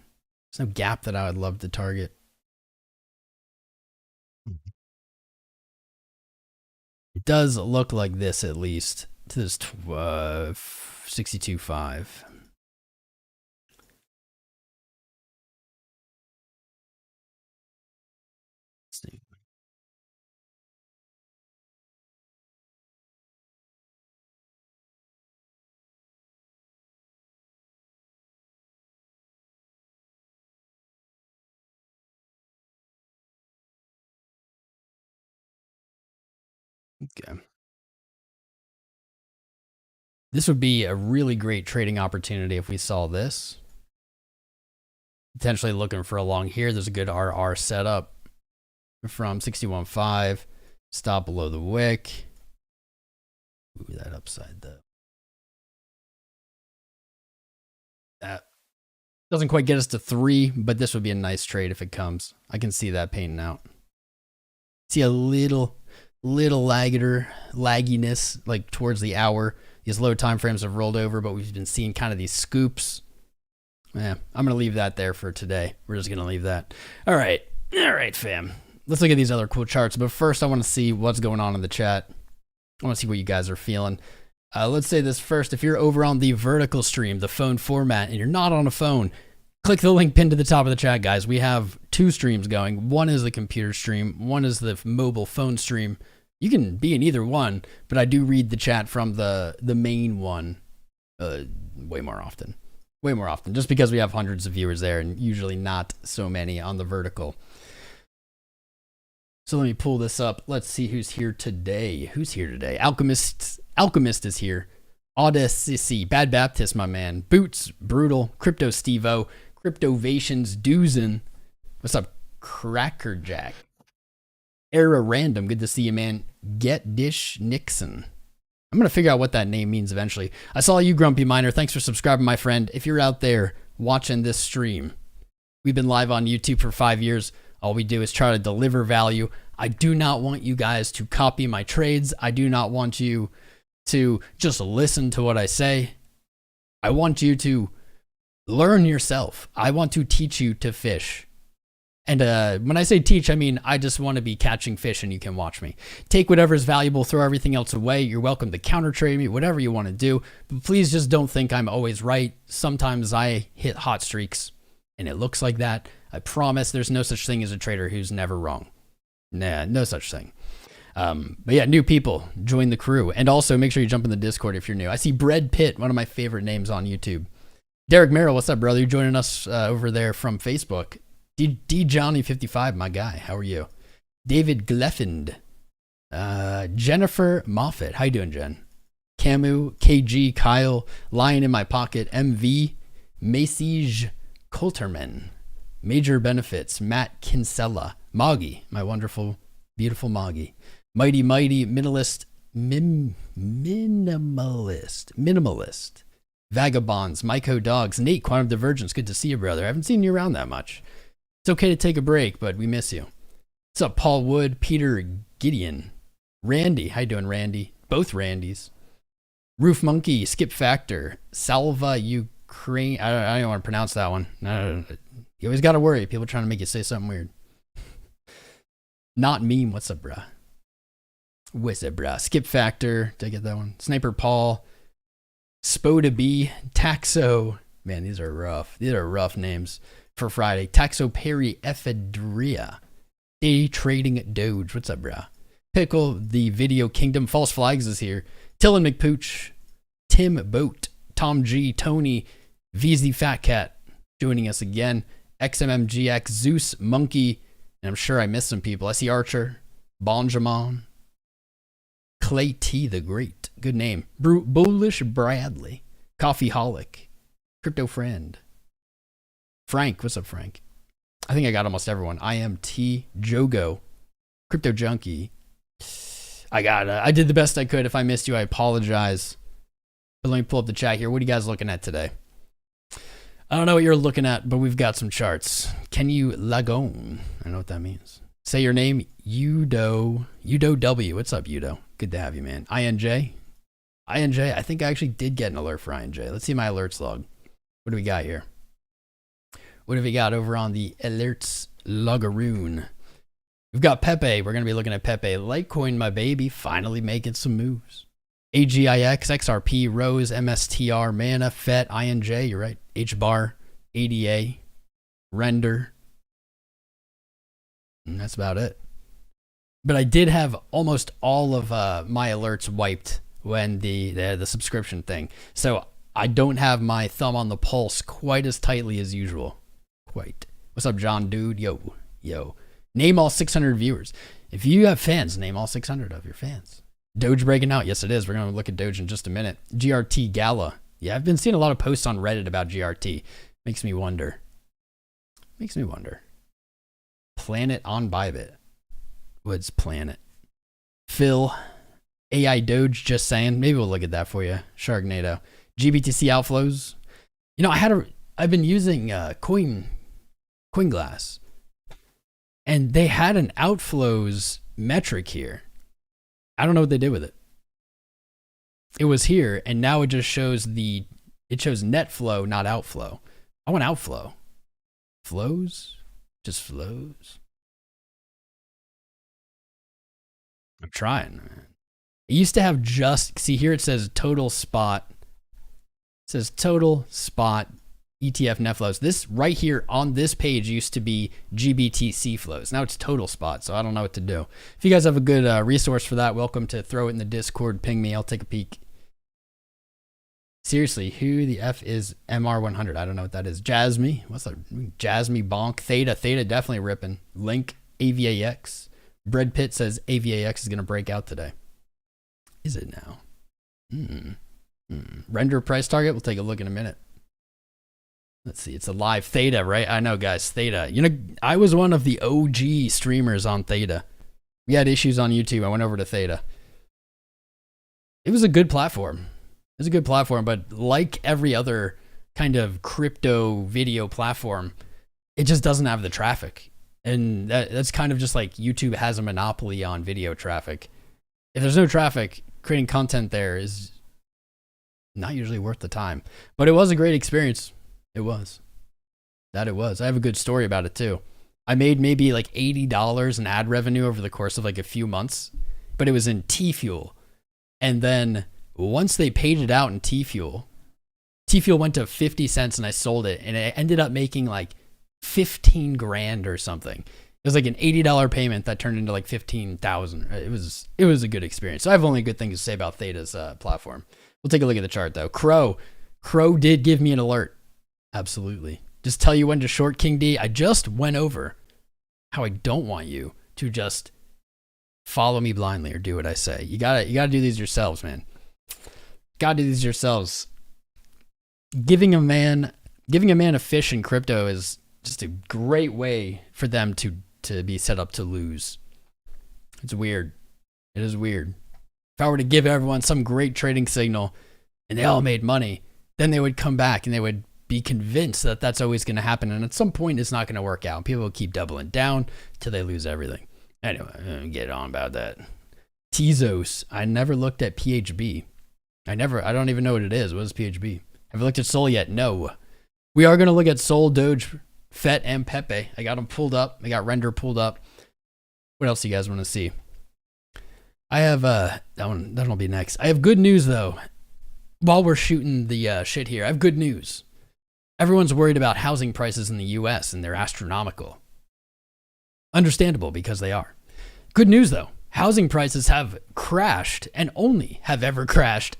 There's no gap that I would love to target. It does look like this at least. To this 62.5. See. Okay. This would be a really great trading opportunity if we saw this. Potentially looking for a long here. There's a good RR setup from 61.5. Stop below the wick. Ooh, that upside though. That doesn't quite get us to 3, but this would be a nice trade if it comes. I can see that painting out. See a little lagginess like towards the hour. These low time frames have rolled over, but we've been seeing kind of these scoops. Yeah, I'm going to leave that there for today. We're just going to leave that. All right, fam. Let's look at these other cool charts. But first, I want to see what's going on in the chat. I want to see what you guys are feeling. Let's say this first. If you're over on the vertical stream, the phone format, and you're not on a phone, click the link pinned to the top of the chat, guys. We have 2 streams going. One is the computer stream. One is the mobile phone stream. You can be in either one, but I do read the chat from the main one way more often. Way more often, just because we have hundreds of viewers there and usually not so many on the vertical. So let me pull this up. Let's see who's here today. Who's here today? Alchemist is here. Odyssey, Bad Baptist, my man. Boots, Brutal, Crypto Stevo, Cryptovations, Doozen. What's up, Crackerjack? Era Random, good to see you, man. Get Dish Nixon. I'm going to figure out what that name means eventually. I saw you, Grumpy Miner. Thanks for subscribing, my friend. If you're out there watching this stream, we've been live on YouTube for 5 years. All we do is try to deliver value. I do not want you guys to copy my trades. I do not want you to just listen to what I say. I want you to learn yourself. I want to teach you to fish. And when I say teach, I mean I just want to be catching fish and you can watch me. Take whatever's valuable, throw everything else away. You're welcome to counter trade me, whatever you want to do. But please just don't think I'm always right. Sometimes I hit hot streaks and it looks like that. I promise there's no such thing as a trader who's never wrong. Nah, no such thing. But yeah, new people, join the crew. And also make sure you jump in the Discord if you're new. I see Bread Pitt, one of my favorite names on YouTube. Derek Merrill, what's up, brother? You're joining us over there from Facebook. D Johnny 55, my guy. How are you? David Gleffend. Jennifer Moffat. How you doing, Jen? Camu, KG, Kyle, Lion in My Pocket, MV, Macyge Coulterman, Major Benefits, Matt Kinsella, Moggy, my wonderful, beautiful Moggy, Mighty, Minimalist, Minimalist, Vagabonds, Myco Dogs, Nate, Quantum Divergence, good to see you, brother. I haven't seen you around that much. It's okay to take a break, but we miss you. What's up, Paul Wood, Peter Gideon, Randy, how you doing, Randy? Both Randys. Roof Monkey, Skip Factor, Salva Ukraine. I don't want to pronounce that one. No. You always got to worry. People trying to make you say something weird. Not Meme. What's up, bruh? What's up, bruh? Skip Factor. Did I get that one? Sniper Paul. Spoda B. Taxo. Man, these are rough. These are rough names for Friday. Taxo Perry Ephedria. Day Trading Doge. What's up, bruh? Pickle, the Video Kingdom. False Flags is here. Tillin McPooch. Tim Boat. Tom G. Tony. VZ Fat Cat joining us again. XMMGX. Zeus Monkey. And I'm sure I missed some people. I see Archer. Bonjamin. Clay T the Great. Good name. Bullish Bradley. Coffeeholic. Crypto Friend. Frank. What's up, Frank? I think I got almost everyone. IMT. Jogo. Crypto Junkie. I did the best I could. If I missed you, I apologize. But let me pull up the chat here. What are you guys looking at today? I don't know what you're looking at, but we've got some charts. Can you lagon? I don't know what that means. Say your name, Udo W. What's up, Udo? Good to have you, man. INJ. I think I actually did get an alert for INJ. Let's see my alerts log. What do we got here? What have we got over on the alerts logaroon? We've got PEPE. We're going to be looking at PEPE. Litecoin, my baby, finally making some moves. AGIX, XRP, Rose, MSTR, Mana, FET, INJ, you're right. HBAR, ADA, Render. And that's about it. But I did have almost all of my alerts wiped when the subscription thing. So I don't have my thumb on the pulse quite as tightly as usual. Quite. What's up, John Dude? Yo. Name all 600 viewers. If you have fans, name all 600 of your fans. Doge breaking out. Yes, it is. We're going to look at Doge in just a minute. GRT Gala. Yeah, I've been seeing a lot of posts on Reddit about GRT. Makes me wonder. Planet on Bybit. What's Planet? Phil. AI Doge, just saying. Maybe we'll look at that for you. Sharknado. GBTC Outflows. You know, I've been using CoinGlass, and they had an outflows metric here. I don't know what they did with it. It was here, and now it just shows net flow, not outflow. I want outflow. Flows? Just flows. I'm trying, man. It used to have see here it says total spot. It says total spot ETF net flows. This right here on this page used to be GBTC flows. Now it's total spot, so I don't know what to do. If you guys have a good resource for that, welcome to throw it in the Discord, ping me, I'll take a peek. Seriously, who the F is MR100? I don't know what that is. Jasmy, what's that? Jasmy Bonk. Theta definitely ripping. Link, AVAX. Bread Pitt says AVAX is going to break out today. Is it now? Render price target. We'll take a look in a minute. Let's see. It's a live Theta, right? I know, guys. Theta. You know, I was one of the OG streamers on Theta. We had issues on YouTube. I went over to Theta. It was a good platform. It's a good platform, but like every other kind of crypto video platform, it just doesn't have the traffic. And that's kind of just like YouTube has a monopoly on video traffic. If there's no traffic, creating content there is not usually worth the time. But it was a great experience. It was. That it was. I have a good story about it too. I made maybe like $80 in ad revenue over the course of like a few months, but it was in T-Fuel. And then once they paid it out in T-Fuel went to 50 cents and I sold it, and it ended up making like 15 grand or something. It was like an $80 payment that turned into like 15,000. It was a good experience. So I have only good things to say about Theta's platform. We'll take a look at the chart though. Crow did give me an alert. Absolutely. Just tell you when to short King D. I just went over how I don't want you to just follow me blindly or do what I say. You gotta do these yourselves, man. Gotta do these yourselves. Giving a man a fish in crypto is just a great way for them to be set up to lose. It's weird. It is weird. If I were to give everyone some great trading signal and they all made money, then they would come back and they would be convinced that that's always going to happen. And at some point, it's not going to work out. People will keep doubling down till they lose everything. Anyway, get on about that. Tezos. I never looked at PHB. I don't even know what it is. What is PHB? Have you looked at Sol yet? No. We are going to look at Sol, Doge, FET, and PEPE. I got them pulled up. I got Render pulled up. What else do you guys want to see? I have, that'll be next. I have good news though. While we're shooting the shit here, I have good news. Everyone's worried about housing prices in the US and they're astronomical. Understandable, because they are. Good news though. Housing prices have crashed and only have ever crashed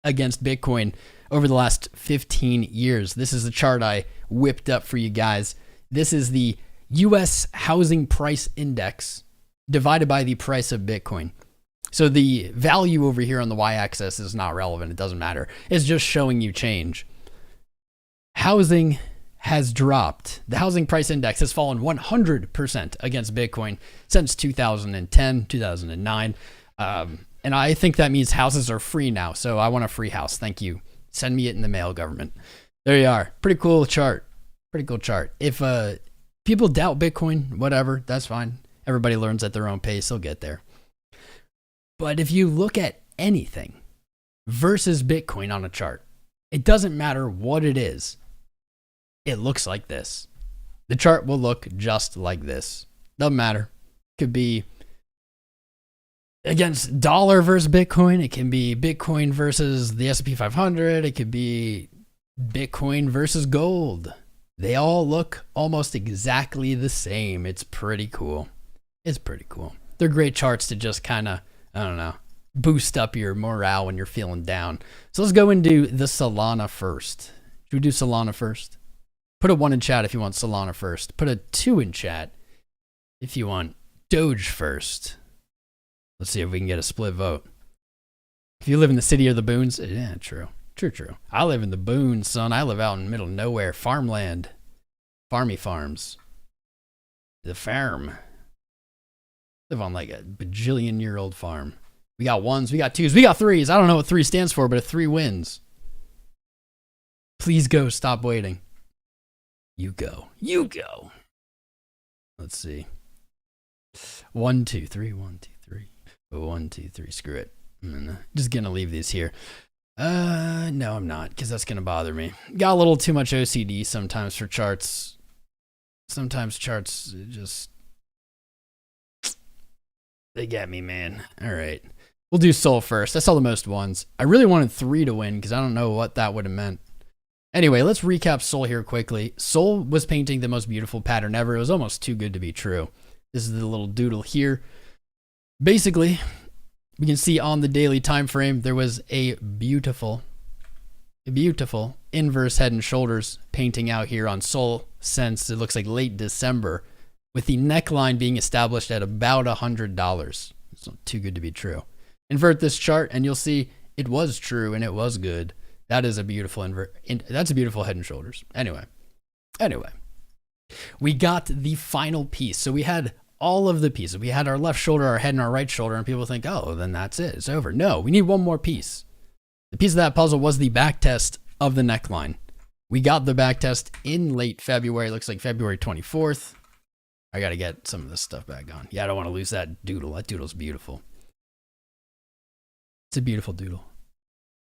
against Bitcoin over the last 15 years. This is the chart I whipped up for you guys. This is the US housing price index divided by the price of Bitcoin. So the value over here on the y-axis is not relevant. It doesn't matter. It's just showing you change. Housing has dropped. The housing price index has fallen 100% against Bitcoin since 2010, 2009. And I think that means houses are free now. So I want a free house. Thank you. Send me it in the mail, government. There you are. Pretty cool chart. Pretty cool chart. If people doubt Bitcoin, whatever, that's fine. Everybody learns at their own pace. They'll get there. But if you look at anything versus Bitcoin on a chart, it doesn't matter what it is. It looks like this. The chart will look just like this. Doesn't matter. Could be against dollar versus Bitcoin. It can be Bitcoin versus the S&P 500. It could be Bitcoin versus gold. They all look almost exactly the same. It's pretty cool. It's pretty cool. They're great charts to just kind of, I don't know, boost up your morale when you're feeling down. So let's go into the Solana first. Should we do Solana first? Put a 1 in chat if you want Solana first. Put a 2 in chat if you want Doge first. Let's see if we can get a split vote. If you live in the city or the boons, yeah, true. True. I live in the boons, son. I live out in the middle of nowhere. Farmland. Farmy farms. The farm. Live on like a bajillion-year-old farm. We got 1s, we got 2s, we got 3s. I don't know what 3 stands for, but a 3 wins. Please go. Stop waiting. You go. You go. Let's see. 1, 2, 3. 1, 2, 3. 1, 2, 3. Screw it. I'm just gonna leave these here. No, I'm not, because that's gonna bother me. Got a little too much OCD sometimes for charts. Sometimes charts just, they get me, man. All right, we'll do Sol first. I saw the most ones. I really wanted 3 to win because I don't know what that would have meant. Anyway, let's recap Sol here quickly. Sol was painting the most beautiful pattern ever. It was almost too good to be true. This is the little doodle here. Basically, we can see on the daily time frame there was a beautiful inverse head and shoulders painting out here on Sol since it looks like late December, with the neckline being established at about $100. It's not too good to be true. Invert this chart and you'll see it was true and it was good. That is a beautiful that's a beautiful head and shoulders. Anyway, we got the final piece. So we had all of the pieces. We had our left shoulder, our head, and our right shoulder, and people think, oh, then that's it. It's over. No, we need one more piece. The piece of that puzzle was the back test of the neckline. We got the back test in late February. It looks like February 24th. I got to get some of this stuff back on. Yeah, I don't want to lose that doodle. That doodle's beautiful. It's a beautiful doodle.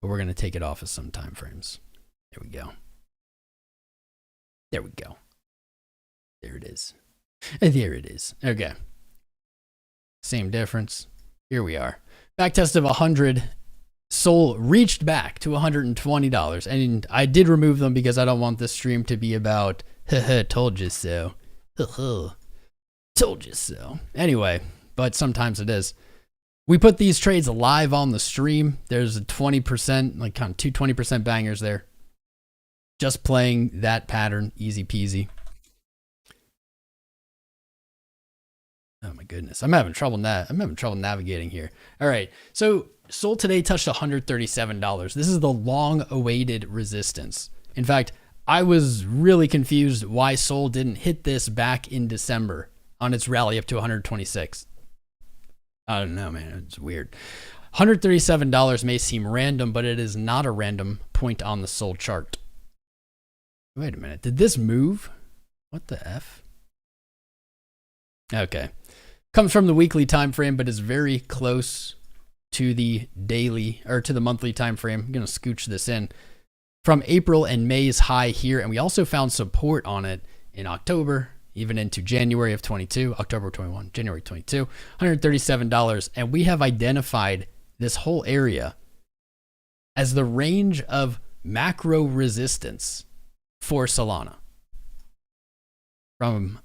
But we're going to take it off of some time frames. There we go. There we go. There it is. There it is. Okay. Same difference. Here we are. Back test of 100. Sol reached back to $120. And I did remove them because I don't want this stream to be about, told you so. Told you so. Anyway, but sometimes it is. We put these trades live on the stream. There's a 20%, like kind of 20% bangers there. Just playing that pattern, easy peasy. Oh my goodness, I'm having trouble navigating here. All right, so Sol today touched $137. This is the long-awaited resistance. In fact, I was really confused why Sol didn't hit this back in December on its rally up to 126. I don't know, man. It's weird. $137 may seem random, but it is not a random point on the Sol chart. Wait a minute. Did this move? What the F? Okay. Comes from the weekly time frame, but is very close to the daily or to the monthly time frame. I'm going to scooch this in from April and May's high here. And we also found support on it in October, even into January of 22, October 21, January 22, $137. And we have identified this whole area as the range of macro resistance for Solana. From,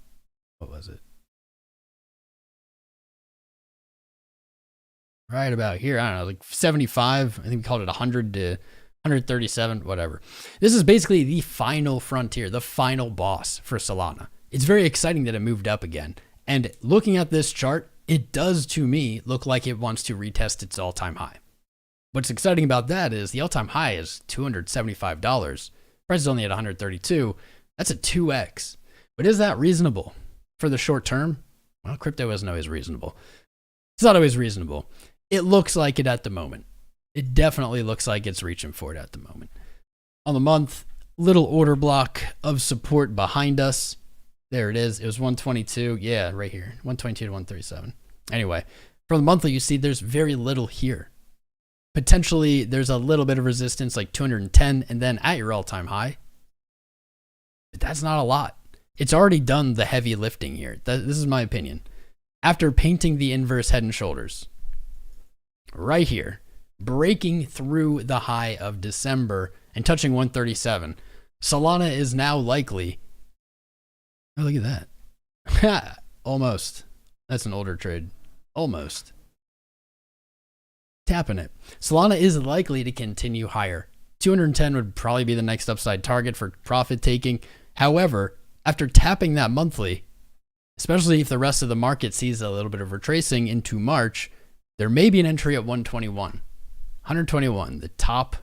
what was it? Right about here, I don't know, like 75. I think we called it 100 to 137, whatever. This is basically the final frontier, the final boss for Solana. It's very exciting that it moved up again. And looking at this chart, it does to me look like it wants to retest its all-time high. What's exciting about that is the all-time high is $275. Price is only at 132. That's a 2x. But is that reasonable for the short term? Well, crypto isn't always reasonable. It's not always reasonable. It looks like it at the moment. It definitely looks like it's reaching for it at the moment. On the month, little order block of support behind us. There it is. It was 122. Yeah, right here. 122 to 137. Anyway, from the monthly, you see there's very little here. Potentially, there's a little bit of resistance, like 210, and then at your all-time high. But that's not a lot. It's already done the heavy lifting here. This is my opinion. After painting the inverse head and shoulders, right here, breaking through the high of December and touching 137, Solana is now likely, oh, look at that. Almost. That's an older trade. Almost. Tapping it. Solana is likely to continue higher. 210 would probably be the next upside target for profit taking. However, after tapping that monthly, especially if the rest of the market sees a little bit of retracing into March, there may be an entry at 121. 121, the top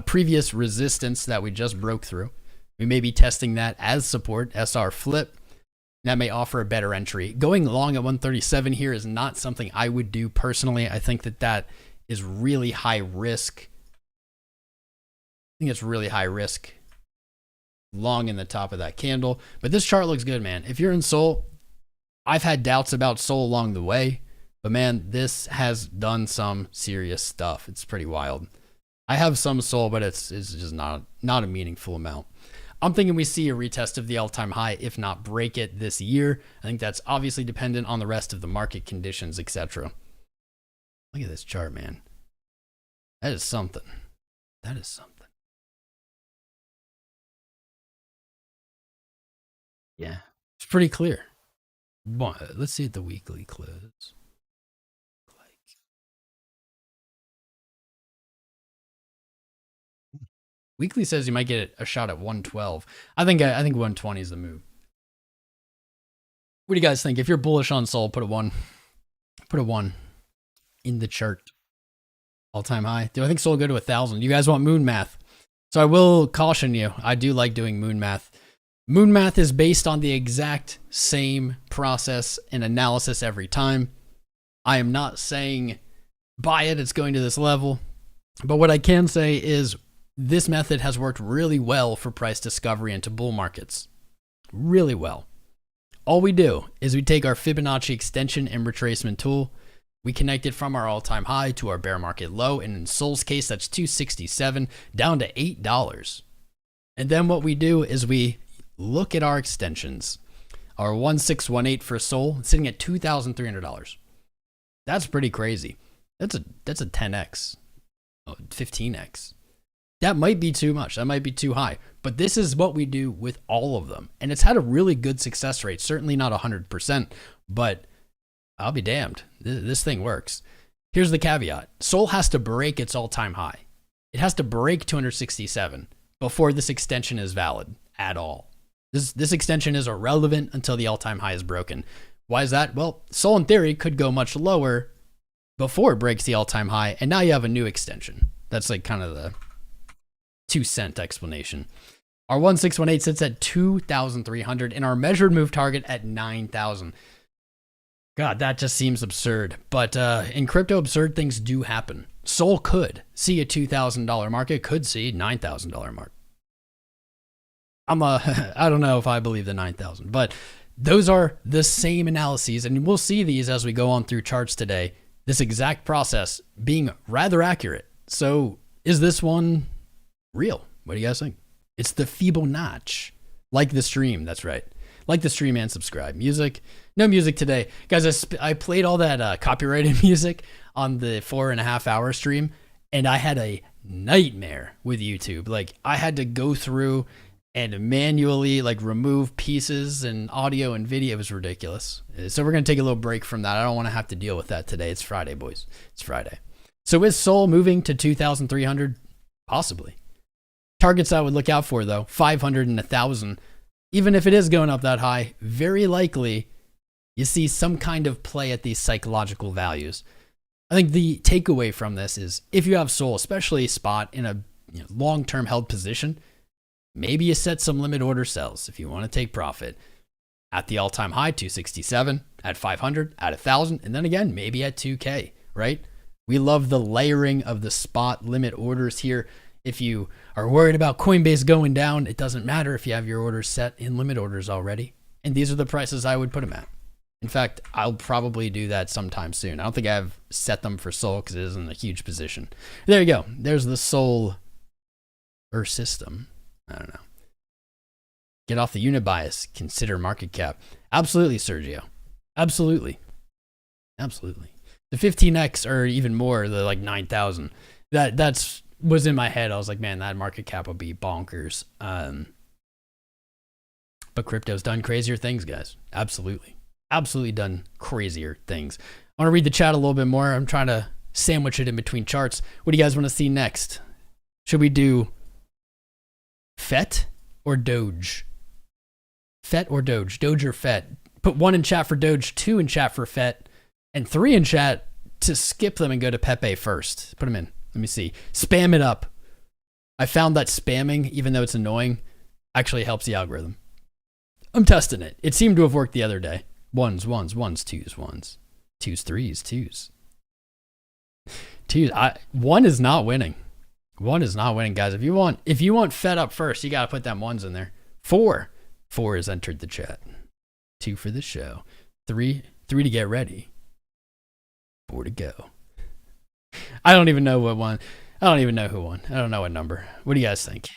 previous resistance that we just broke through. We may be testing that as support, SR flip. That may offer a better entry. Going long at 137 here is not something I would do personally. I think that is really high risk. think it's really high risk. Long in the top of that candle. But this chart looks good, man. If you're in Sol, I've had doubts about Sol along the way. But man, this has done some serious stuff. It's pretty wild. I have some Sol, but it's just not a meaningful amount. I'm thinking we see a retest of the all-time high, if not break it this year. I think that's obviously dependent on the rest of the market conditions, etc. Look at this chart, man. That is something. That is something. Yeah, it's pretty clear. Let's see at the weekly close. Weekly says you might get a shot at 112. I think 120 is the move. What do you guys think? If you're bullish on Sol, put a 1. Put a 1 in the chart. All-time high. Do I think Sol will go to 1,000? You guys want moon math? So I will caution you. I do like doing moon math. Moon math is based on the exact same process and analysis every time. I am not saying buy it, it's going to this level. But what I can say is this method has worked really well for price discovery into bull markets. Really well. All we do is we take our Fibonacci extension and retracement tool. We connect it from our all-time high to our bear market low. And in Sol's case, that's 267 down to $8. And then what we do is we look at our extensions. Our 1618 for Sol sitting at $2,300. That's pretty crazy. That's a 10x, 15x. That might be too much. That might be too high. But this is what we do with all of them. And it's had a really good success rate. Certainly not 100%, but I'll be damned. This thing works. Here's the caveat. Sol has to break its all-time high. It has to break 267 before this extension is valid at all. This extension is irrelevant until the all-time high is broken. Why is that? Well, Sol in theory could go much lower before it breaks the all-time high, and now you have a new extension. That's like kind of the 2-cent explanation. Our 1618 sits at 2,300 and our measured move target at 9,000. God, that just seems absurd. But in crypto, absurd things do happen. Sol could see a $2,000 mark. It could see $9,000 mark. I don't know if I believe the 9,000, but those are the same analyses, and we'll see these as we go on through charts today. This exact process being rather accurate. So is this one real? What do you guys think? It's the Fibonacci. Like the stream, that's right. Like the stream and subscribe. Music, no music today. Guys, I played all that copyrighted music on the 4.5 hour stream, and I had a nightmare with YouTube. Like, I had to go through and manually like remove pieces and audio and video. It was ridiculous. So we're going to take a little break from that. I don't want to have to deal with that today. It's Friday, boys. It's Friday. So is Sol moving to 2,300? Possibly. Targets I would look out for, though, 500 and 1,000. Even if it is going up that high, very likely you see some kind of play at these psychological values. I think the takeaway from this is if you have Sol, especially spot in a long-term held position, maybe you set some limit order sells if you want to take profit at the all-time high, 267, at 500, at 1,000, and then again, maybe at 2K, right? We love the layering of the spot limit orders here. If you are worried about Coinbase going down, it doesn't matter if you have your orders set in limit orders already. And these are the prices I would put them at. In fact, I'll probably do that sometime soon. I don't think I've set them for Sol because it isn't a huge position. There you go. There's the Sol system. I don't know. Get off the unit bias. Consider market cap. Absolutely, Sergio. Absolutely. Absolutely. The 15x or even more, the like 9,000. That's was in my head. I was like, man, that market cap would be bonkers. But crypto's done crazier things, guys. Absolutely. Absolutely done crazier things. I want to read the chat a little bit more. I'm trying to sandwich it in between charts. What do you guys want to see next? Should we do FET or Doge? FET or Doge? Doge or FET? Put 1 in chat for Doge, 2 in chat for FET, and 3 in chat to skip them and go to PEPE first. Put them in. Let me see. Spam it up. I found that spamming, even though it's annoying, actually helps the algorithm. I'm testing it. It seemed to have worked the other day. Ones, ones, ones, twos, ones. Twos, threes, twos. Twos. 1 is not winning. 1 is not winning, guys. If you want Fed up first, you got to put them 1s in there. 4 has entered the chat. 2 for the show. 3 to get ready. 4 to go. I don't even know what won. I don't even know who won. I don't know what number. What do you guys think?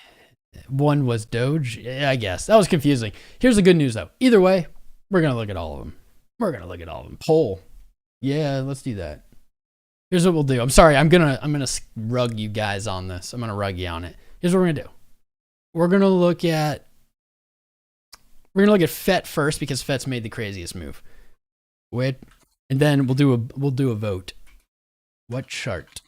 1 was Doge? Yeah, I guess. That was confusing. Here's the good news, though. Either way, we're going to look at all of them. Poll. Yeah, let's do that. Here's what we'll do. I'm sorry. I'm gonna rug you guys on this. I'm going to rug you on it. Here's what we're going to do. We're going to look at FET first because FET's made the craziest move. Wait, and then we'll do a vote. What chart?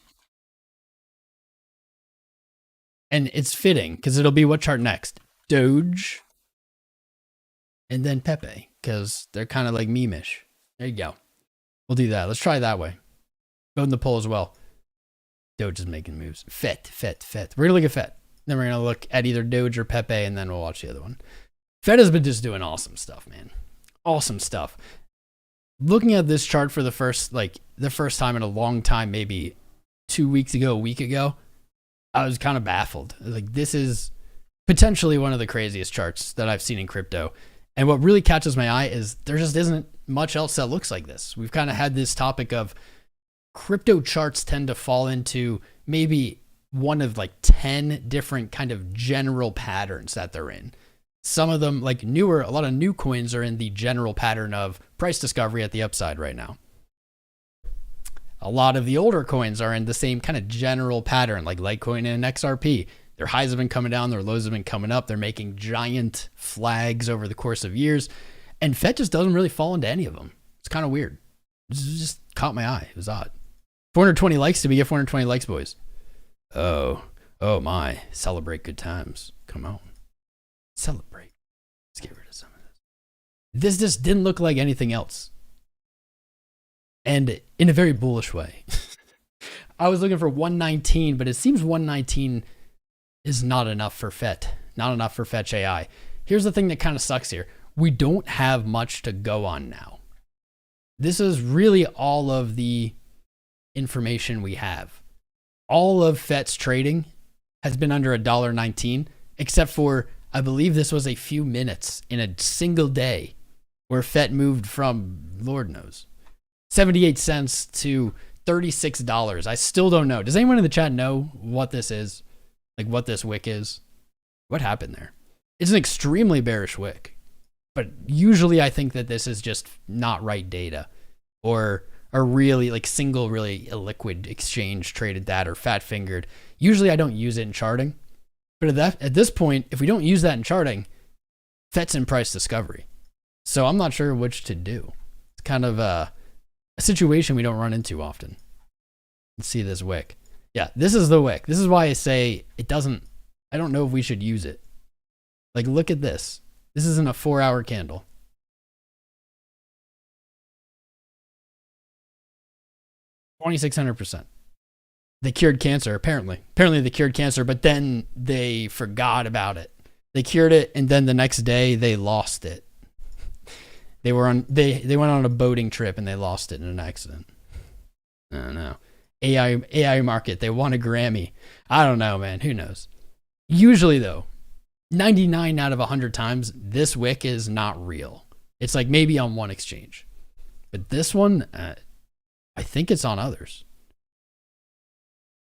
And it's fitting because it'll be what chart next? Doge. And then PEPE because they're kind of like meme-ish. There you go. We'll do that. Let's try that way. Vote in the poll as well. Doge is making moves. FET. We're going to look at FET. Then we're going to look at either Doge or PEPE, and then we'll watch the other one. FET has been just doing awesome stuff, man. Awesome stuff. Looking at this chart for the first time in a long time, maybe 2 weeks ago, a week ago, I was kind of baffled. Like, this is potentially one of the craziest charts that I've seen in crypto. And what really catches my eye is there just isn't much else that looks like this. We've kind of had this topic of crypto charts tend to fall into maybe one of like 10 different kind of general patterns that they're in. Some of them, like a lot of new coins are in the general pattern of price discovery at the upside right now. A lot of the older coins are in the same kind of general pattern, like Litecoin and XRP. Their highs have been coming down, their lows have been coming up. They're making giant flags over the course of years. And FET just doesn't really fall into any of them. It's kind of weird. It just caught my eye. It was odd. 420 likes. Did we get 420 likes, boys? Oh my. Celebrate good times. Come on. Celebrate. Let's get rid of some of this. This just didn't look like anything else. And in a very bullish way. I was looking for 119, but it seems 119 is not enough for FET. Not enough for Fetch.ai. Here's the thing that kind of sucks here. We don't have much to go on now. This is really all of the information we have. All of FET's trading has been under $1.19, except for, I believe this was a few minutes in a single day where FET moved from, Lord knows, 78 cents to $36. I still don't know. Does anyone in the chat know what this is? Like what this wick is? What happened there? It's an extremely bearish wick. But usually I think that this is just not right data or a really like single really illiquid exchange traded that or fat fingered. Usually I don't use it in charting. But at this point, if we don't use that in charting, FET's in price discovery. So I'm not sure which to do. It's kind of a situation we don't run into often. Let's see this wick. Yeah, this is the wick. This is why I say I don't know if we should use it. Like, look at this. This isn't a 4-hour candle. $2,600%. They cured cancer, apparently. Apparently they cured cancer, but then they forgot about it. They cured it, and then the next day they lost it. They went on a boating trip and they lost it in an accident. I don't know. AI market, they won a Grammy. I don't know, man. Who knows? Usually though, 99 out of 100 times, this wick is not real. It's like maybe on one exchange. But this one, I think it's on others.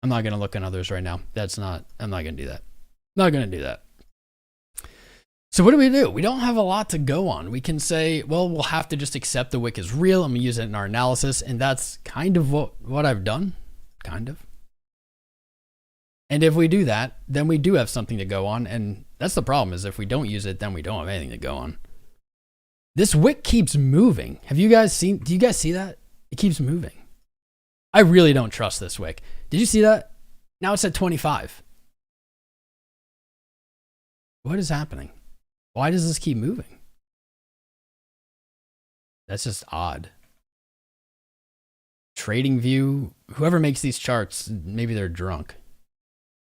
I'm not going to look on others right now. I'm not going to do that. Not going to do that. So what do? We don't have a lot to go on. We can say, well, we'll have to just accept the wick is real. I'm going to use it in our analysis. And that's kind of what I've done. Kind of. And if we do that, then we do have something to go on. And that's the problem is if we don't use it, then we don't have anything to go on. This wick keeps moving. Do you guys see that? It keeps moving. I really don't trust this wick. Did you see that? Now it's at 25. What is happening? Why does this keep moving? That's just odd. Trading View, whoever makes these charts, maybe they're drunk.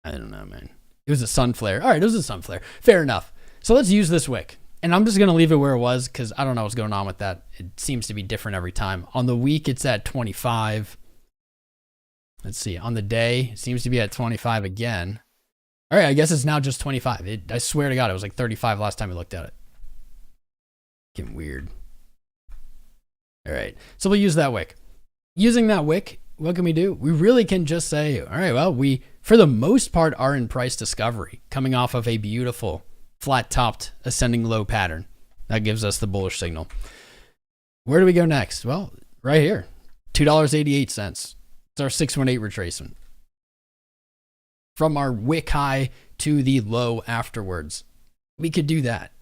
I don't know, man. It was a sun flare. All right, it was a sun flare. Fair enough. So let's use this wick. And I'm just going to leave it where it was because I don't know what's going on with that. It seems to be different every time. On the week, it's at 25. Let's see. On the day, it seems to be at 25 again. All right, I guess it's now just 25. I swear to God, it was like 35 last time we looked at it. Getting weird. All right, so we'll use that wick. Using that wick, what can we do? We really can just say, all right, well, we, for the most part, are in price discovery, coming off of a beautiful flat-topped ascending low pattern. That gives us the bullish signal. Where do we go next? Well, right here, $2.88. It's our 618 retracement. From our wick high to the low afterwards. We could do that.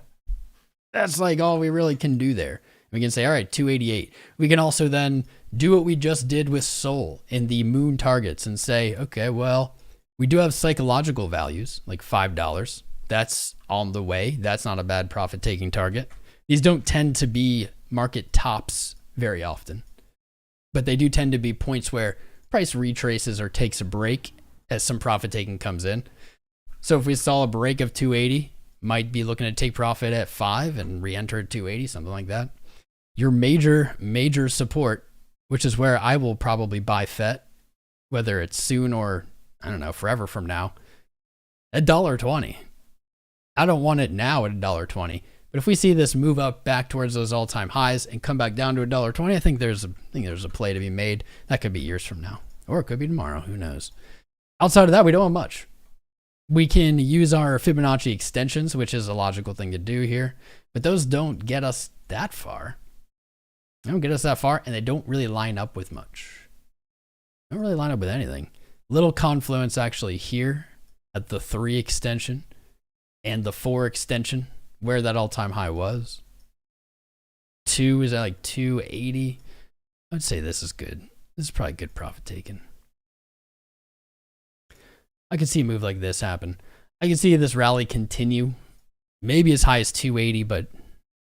That's like all we really can do there. We can say, all right, 288. We can also then do what we just did with Sol in the moon targets and say, okay, well, we do have psychological values, like $5. That's on the way. That's not a bad profit taking target. These don't tend to be market tops very often, but they do tend to be points where price retraces or takes a break as some profit taking comes in. So if we saw a break of 280, might be looking to take profit at 5 and re-enter at 280, something like that. Your major support, which is where I will probably buy FET, whether it's soon or, I don't know, forever from now, at $1.20. I don't want it now at $1.20, but if we see this move up back towards those all-time highs and come back down to $1.20, I think there's a play to be made. That could be years from now, or it could be tomorrow. Who knows? Outside of that, we don't have much. We can use our Fibonacci extensions, which is a logical thing to do here, but those don't get us that far. They don't get us that far, and they don't really line up with much. They don't really line up with anything. Little confluence actually here at the 3 extension and the 4 extension, where that all-time high was. 2 is at like 280. I'd say this is good. This is probably good profit taking. I can see a move like this happen. I can see this rally continue. Maybe as high as 280, but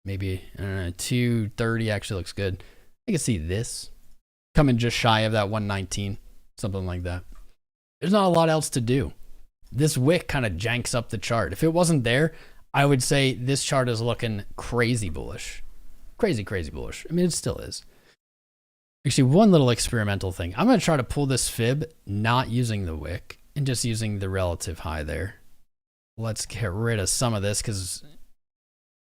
maybe, I don't know, 230 actually looks good. I can see this coming just shy of that 119, something like that. There's not a lot else to do. This wick kind of janks up the chart. If it wasn't there, I would say this chart is looking crazy bullish. Crazy bullish. I mean, it still is. Actually, one little experimental thing. I'm going to try to pull this fib, not using the wick, and just using the relative high there. Let's get rid of some of this because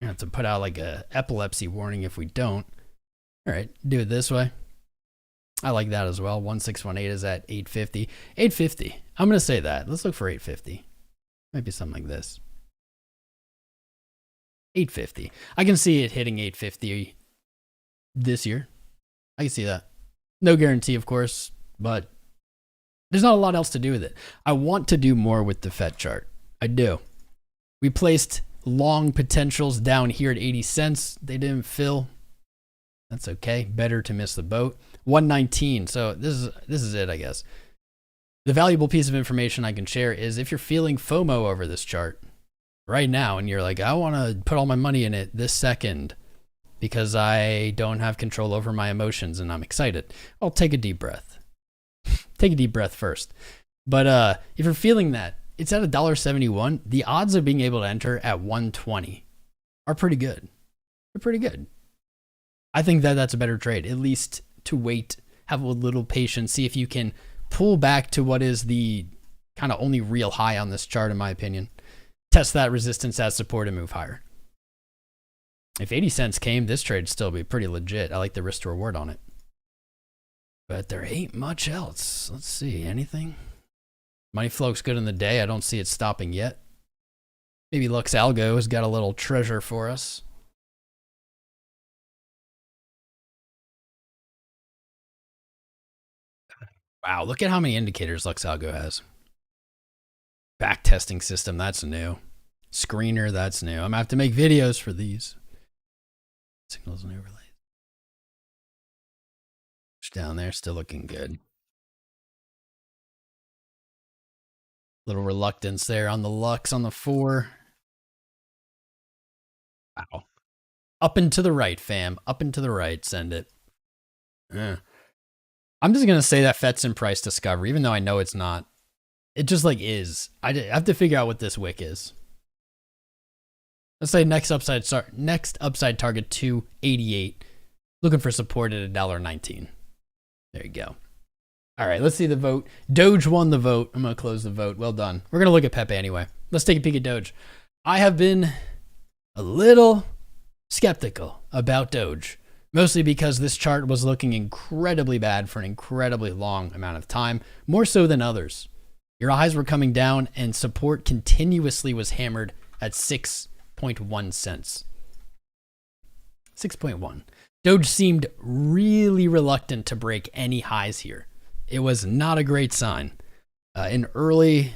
I have to put out like a epilepsy warning if we don't. All right, do it this way. I like that as well. 1618 is at 850. 850. I'm going to say that. Let's look for 850. Might be something like this. 850. I can see it hitting 850 this year. I can see that. No guarantee, of course, but there's not a lot else to do with it. I want to do more with the FET chart. I do. We placed long potentials down here at 80 cents. They didn't fill. That's okay. Better to miss the boat. 119. So this is it, I guess. The valuable piece of information I can share is if you're feeling FOMO over this chart right now and you're like, I want to put all my money in it this second because I don't have control over my emotions and I'm excited, I'll take a deep breath. Take a deep breath first. But if you're feeling that, it's at $1.71. The odds of being able to enter at 120 are pretty good. They're pretty good. I think that that's a better trade, at least to wait, have a little patience, see if you can pull back to what is the kind of only real high on this chart, in my opinion. Test that resistance as support and move higher. If 80 cents came, this trade would still be pretty legit. I like the risk to reward on it. But there ain't much else. Let's see, anything? Money flow looks good in the day. I don't see it stopping yet. Maybe LuxAlgo has got a little treasure for us. Wow, look at how many indicators LuxAlgo has. Backtesting system, that's new. Screener, that's new. I'm gonna have to make videos for these. Signals and overlays. Down there, still looking good. Little reluctance there on the Lux on the 4. Wow. Up and to the right, fam. Up and to the right, send it. I'm just gonna say that FET's in price discovery, even though I know it's not. It just like is. I have to figure out what this wick is. Let's say next upside target 288. Looking for support at $1.19. There you go. All All right, let's see the vote. Doge won the vote. I'm going to close the vote. Well done. We're going to look at PEPE anyway. Let's take a peek at Doge. I have been a little skeptical about Doge, mostly because this chart was looking incredibly bad for an incredibly long amount of time, more so than others. Your highs were coming down and support continuously was hammered at 6.1 cents. 6.1. Doge seemed really reluctant to break any highs here. It was not a great sign. In early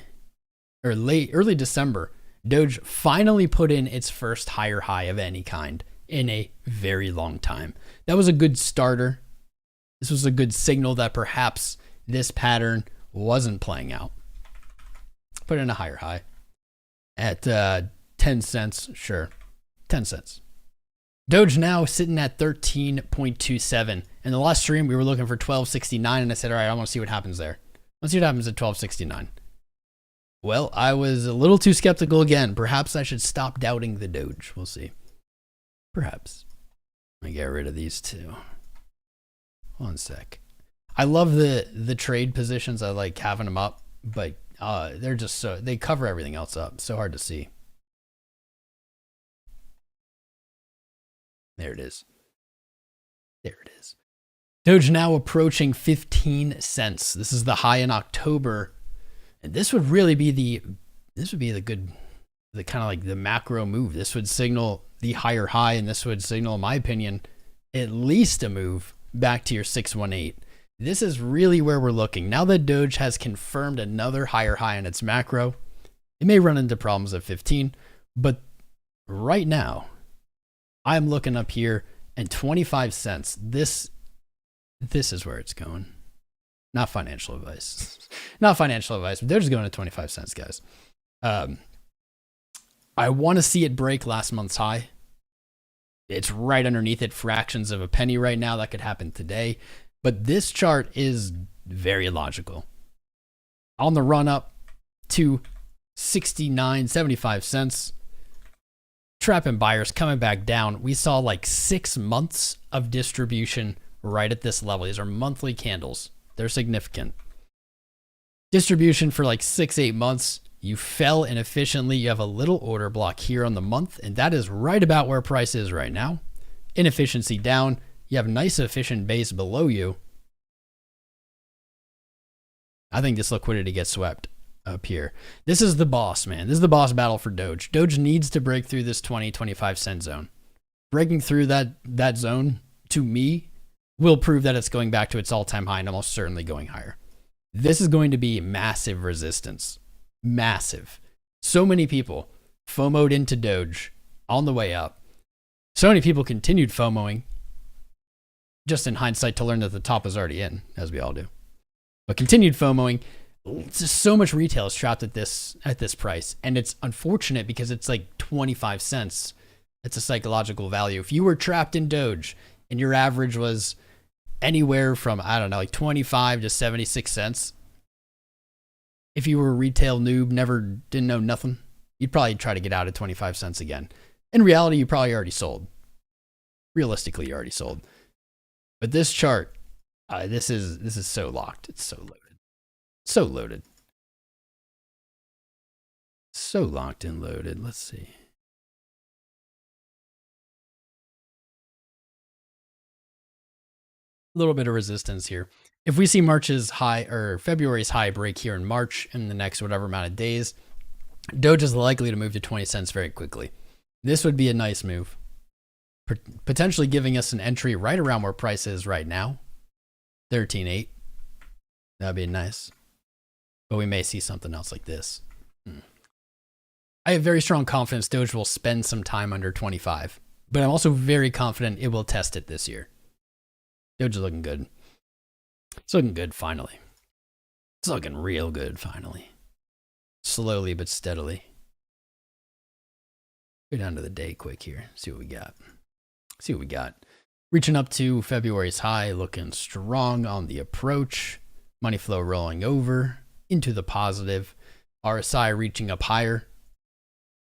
December, Doge finally put in its first higher high of any kind in a very long time. That was a good starter. This was a good signal that perhaps this pattern wasn't playing out. Put in a higher high at 10 cents. Sure, 10 cents. Doge now sitting at 13.27. In the last stream, we were looking for 12.69, and I said, all right, I want to see what happens there. Let's see what happens at 12.69. Well, I was a little too skeptical again. Perhaps I should stop doubting the Doge. We'll see. Perhaps. Let me get rid of these two. One sec. I love the trade positions. I like having them up, but they're just so, they cover everything else up. So hard to see. There it is. There it is. Doge now approaching 15 cents. This is the high in October. And this would really be the kind of like the macro move. This would signal the higher high, and this would signal, in my opinion, at least a move back to your 618. This is really where we're looking. Now that Doge has confirmed another higher high in its macro, it may run into problems at 15, but right now, I'm looking up here and 25 cents. This is where it's going. Not financial advice. Not financial advice, but they're just going to 25 cents, guys. I want to see it break last month's high. It's right underneath it, fractions of a penny right now. That could happen today. But this chart is very logical. On the run up to 69.75 cents. Trapping buyers coming back down. We saw like 6 months of distribution right at this level. These are monthly candles. They're significant. Distribution for like 6-8 months. You fell inefficiently. You have a little order block here on the month, and that is right about where price is right now. Inefficiency down. You have a nice efficient base below you. I think this liquidity gets swept up here. This is the boss, man. This is the boss battle for Doge. Doge needs to break through this 20-25 cent zone. Breaking through that zone, to me, will prove that it's going back to its all-time high and almost certainly going higher. This is going to be massive resistance. Massive. So many people FOMO'd into Doge on the way up. So many people continued FOMOing just in hindsight to learn that the top is already in, as we all do. But continued FOMOing. Just so much retail is trapped at this price, and it's unfortunate because it's like 25 cents. It's a psychological value. If you were trapped in Doge and your average was anywhere from, I don't know, like 25 to 76 cents, if you were a retail noob, didn't know nothing, you'd probably try to get out at 25 cents again. In reality, you probably already sold. Realistically, you already sold. But this chart, this is so locked. It's so loaded. So loaded. So locked and loaded. Let's see. A little bit of resistance here. If we see March's high or February's high break here in March in the next whatever amount of days, Doge is likely to move to 20 cents very quickly. This would be a nice move. Potentially giving us an entry right around where price is right now. 13.8. That'd be nice. But we may see something else like this. I have very strong confidence Doge will spend some time under 25, but I'm also very confident it will test it this year. Doge is looking good. It's looking good finally. It's looking real good finally. Slowly but steadily. Go down to the day quick here. See what we got. See what we got. Reaching up to February's high, looking strong on the approach. Money flow rolling over into the positive. RSI reaching up higher.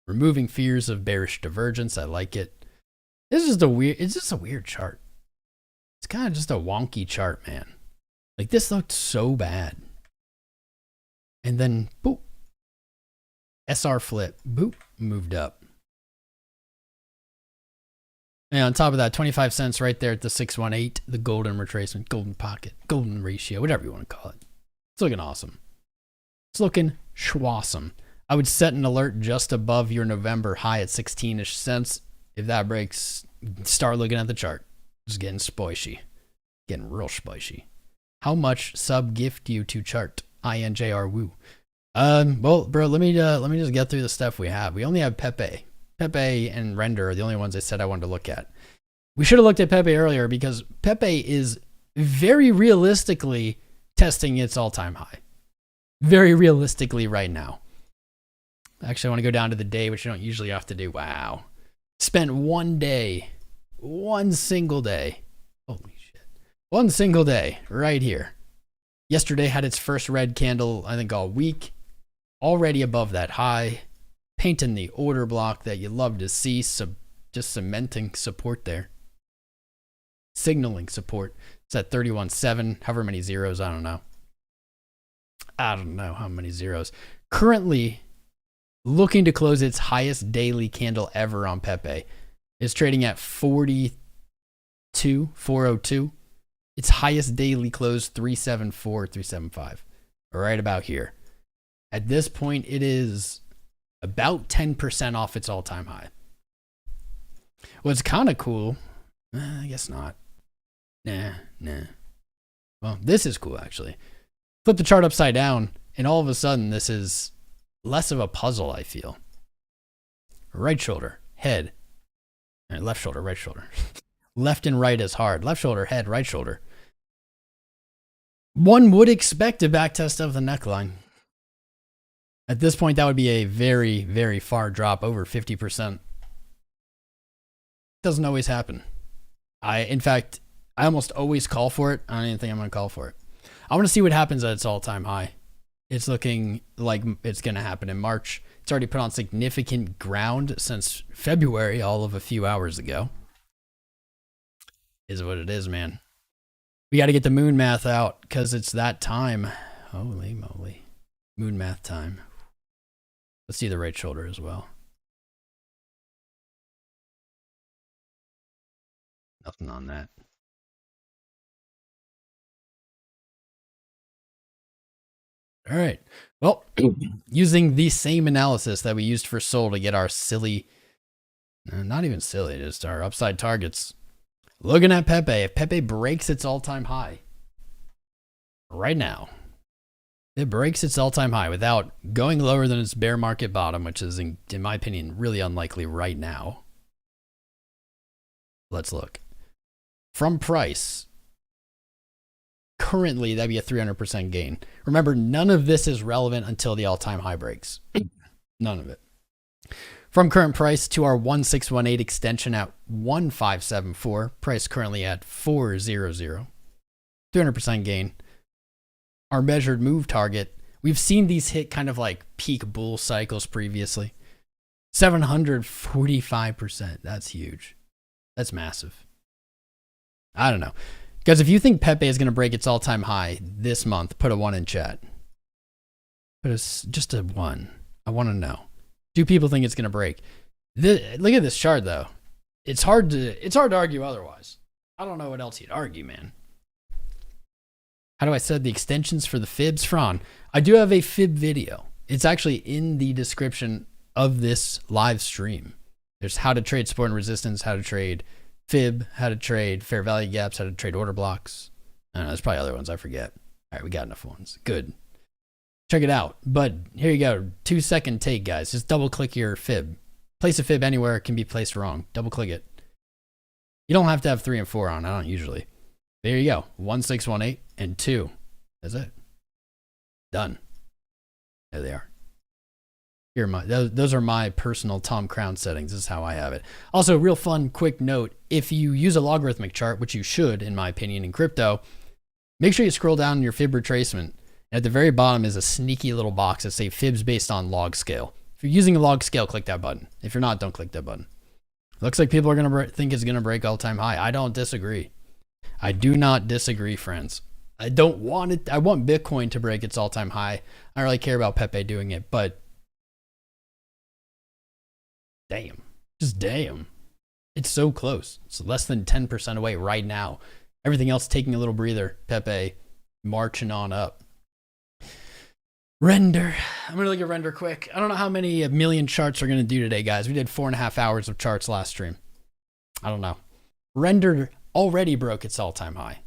Removing fears of bearish divergence. I like it. It's just a weird chart. It's kind of just a wonky chart, man. Like this looked so bad. And then, boop. SR flip, boop, moved up. And on top of that, 25 cents right there at the 618, the golden retracement, golden pocket, golden ratio, whatever you want to call it. It's looking awesome. It's looking schwawesome. I would set an alert just above your November high at 16-ish cents. If that breaks, start looking at the chart. It's getting spicy. Getting real spicy. How much sub gift you to chart? INJR woo. Well, bro, let me just get through the stuff we have. We only have PEPE. PEPE and Render are the only ones I said I wanted to look at. We should have looked at PEPE earlier because PEPE is very realistically testing its all-time high. Very realistically right now. Actually, I want to go down to the day, which you don't usually have to do. Wow. Spent one day, one single day. Holy shit. One single day right here. Yesterday had its first red candle, I think all week. Already above that high. Painting the order block that you love to see. Just cementing support there. Signaling support. It's at 31.7. However many zeros, I don't know. I don't know how many zeros. Currently looking to close its highest daily candle ever on PEPE. It's trading at 402. Its highest daily close 374, 375. Right about here. At this point, it is about 10% off its all-time high. What's kind of cool, I guess not. Nah. Well, this is cool, actually. Flip the chart upside down, and all of a sudden, this is less of a puzzle, I feel. Right shoulder, head. Left shoulder, right shoulder. Left and right is hard. Left shoulder, head, right shoulder. One would expect a backtest of the neckline. At this point, that would be a very, very far drop, over 50%. Doesn't always happen. In fact, I almost always call for it. I don't even think I'm going to call for it. I want to see what happens at its all-time high. It's looking like it's going to happen in March. It's already put on significant ground since February, all of a few hours ago. Is what it is, man. We got to get the moon math out because it's that time. Holy moly. Moon math time. Let's see the right shoulder as well. Nothing on that. All right. Well, using the same analysis that we used for Sol to get our silly, not even silly, just our upside targets. Looking at PEPE, if PEPE breaks its all-time high right now, it breaks its all-time high without going lower than its bear market bottom, which is, in my opinion, really unlikely right now. Let's look. From price, currently that'd be a 300% gain. Remember, none of this is relevant until the all-time high breaks. None of it. From current price to our 1618 extension at 1574, price currently at 400, 300% gain. Our measured move target, we've seen these hit kind of like peak bull cycles previously. 745%. That's huge. That's massive. I don't know. Guys, if you think PEPE is going to break its all-time high this month, put a 1 in chat. Put just a 1. I want to know. Do people think it's going to break? Look at this chart, though. It's hard to argue otherwise. I don't know what else you'd argue, man. How do I set the extensions for the fibs? Fran, I do have a fib video. It's actually in the description of this live stream. There's how to trade support and resistance, how to trade fib, how to trade fair value gaps, how to trade order blocks. I don't know, there's probably other ones I forget. All right, we got enough ones. Good. Check it out. But here you go. 2-second take, guys. Just double click your fib. Place a fib anywhere. It can be placed wrong. Double click it. You don't have to have 3 and 4 on. I don't usually. There you go. 1618 and 2. That's it. Done. There they are. Here are those are my personal Tom Crown settings. This is how I have it. Also, real fun, quick note. If you use a logarithmic chart, which you should, in my opinion, in crypto, make sure you scroll down in your fib retracement. At the very bottom is a sneaky little box that says fibs based on log scale. If you're using a log scale, click that button. If you're not, don't click that button. Looks like people are going to think it's going to break all-time high. I don't disagree. I do not disagree, friends. I don't want it. I want Bitcoin to break its all-time high. I don't really care about PEPE doing it, but damn, just damn. It's so close. It's less than 10% away right now. Everything else taking a little breather. PEPE marching on up. Render. I'm going to look at render quick. I don't know how many million charts we're going to do today, guys. We did 4.5 hours of charts last stream. I don't know. Render already broke its all-time high.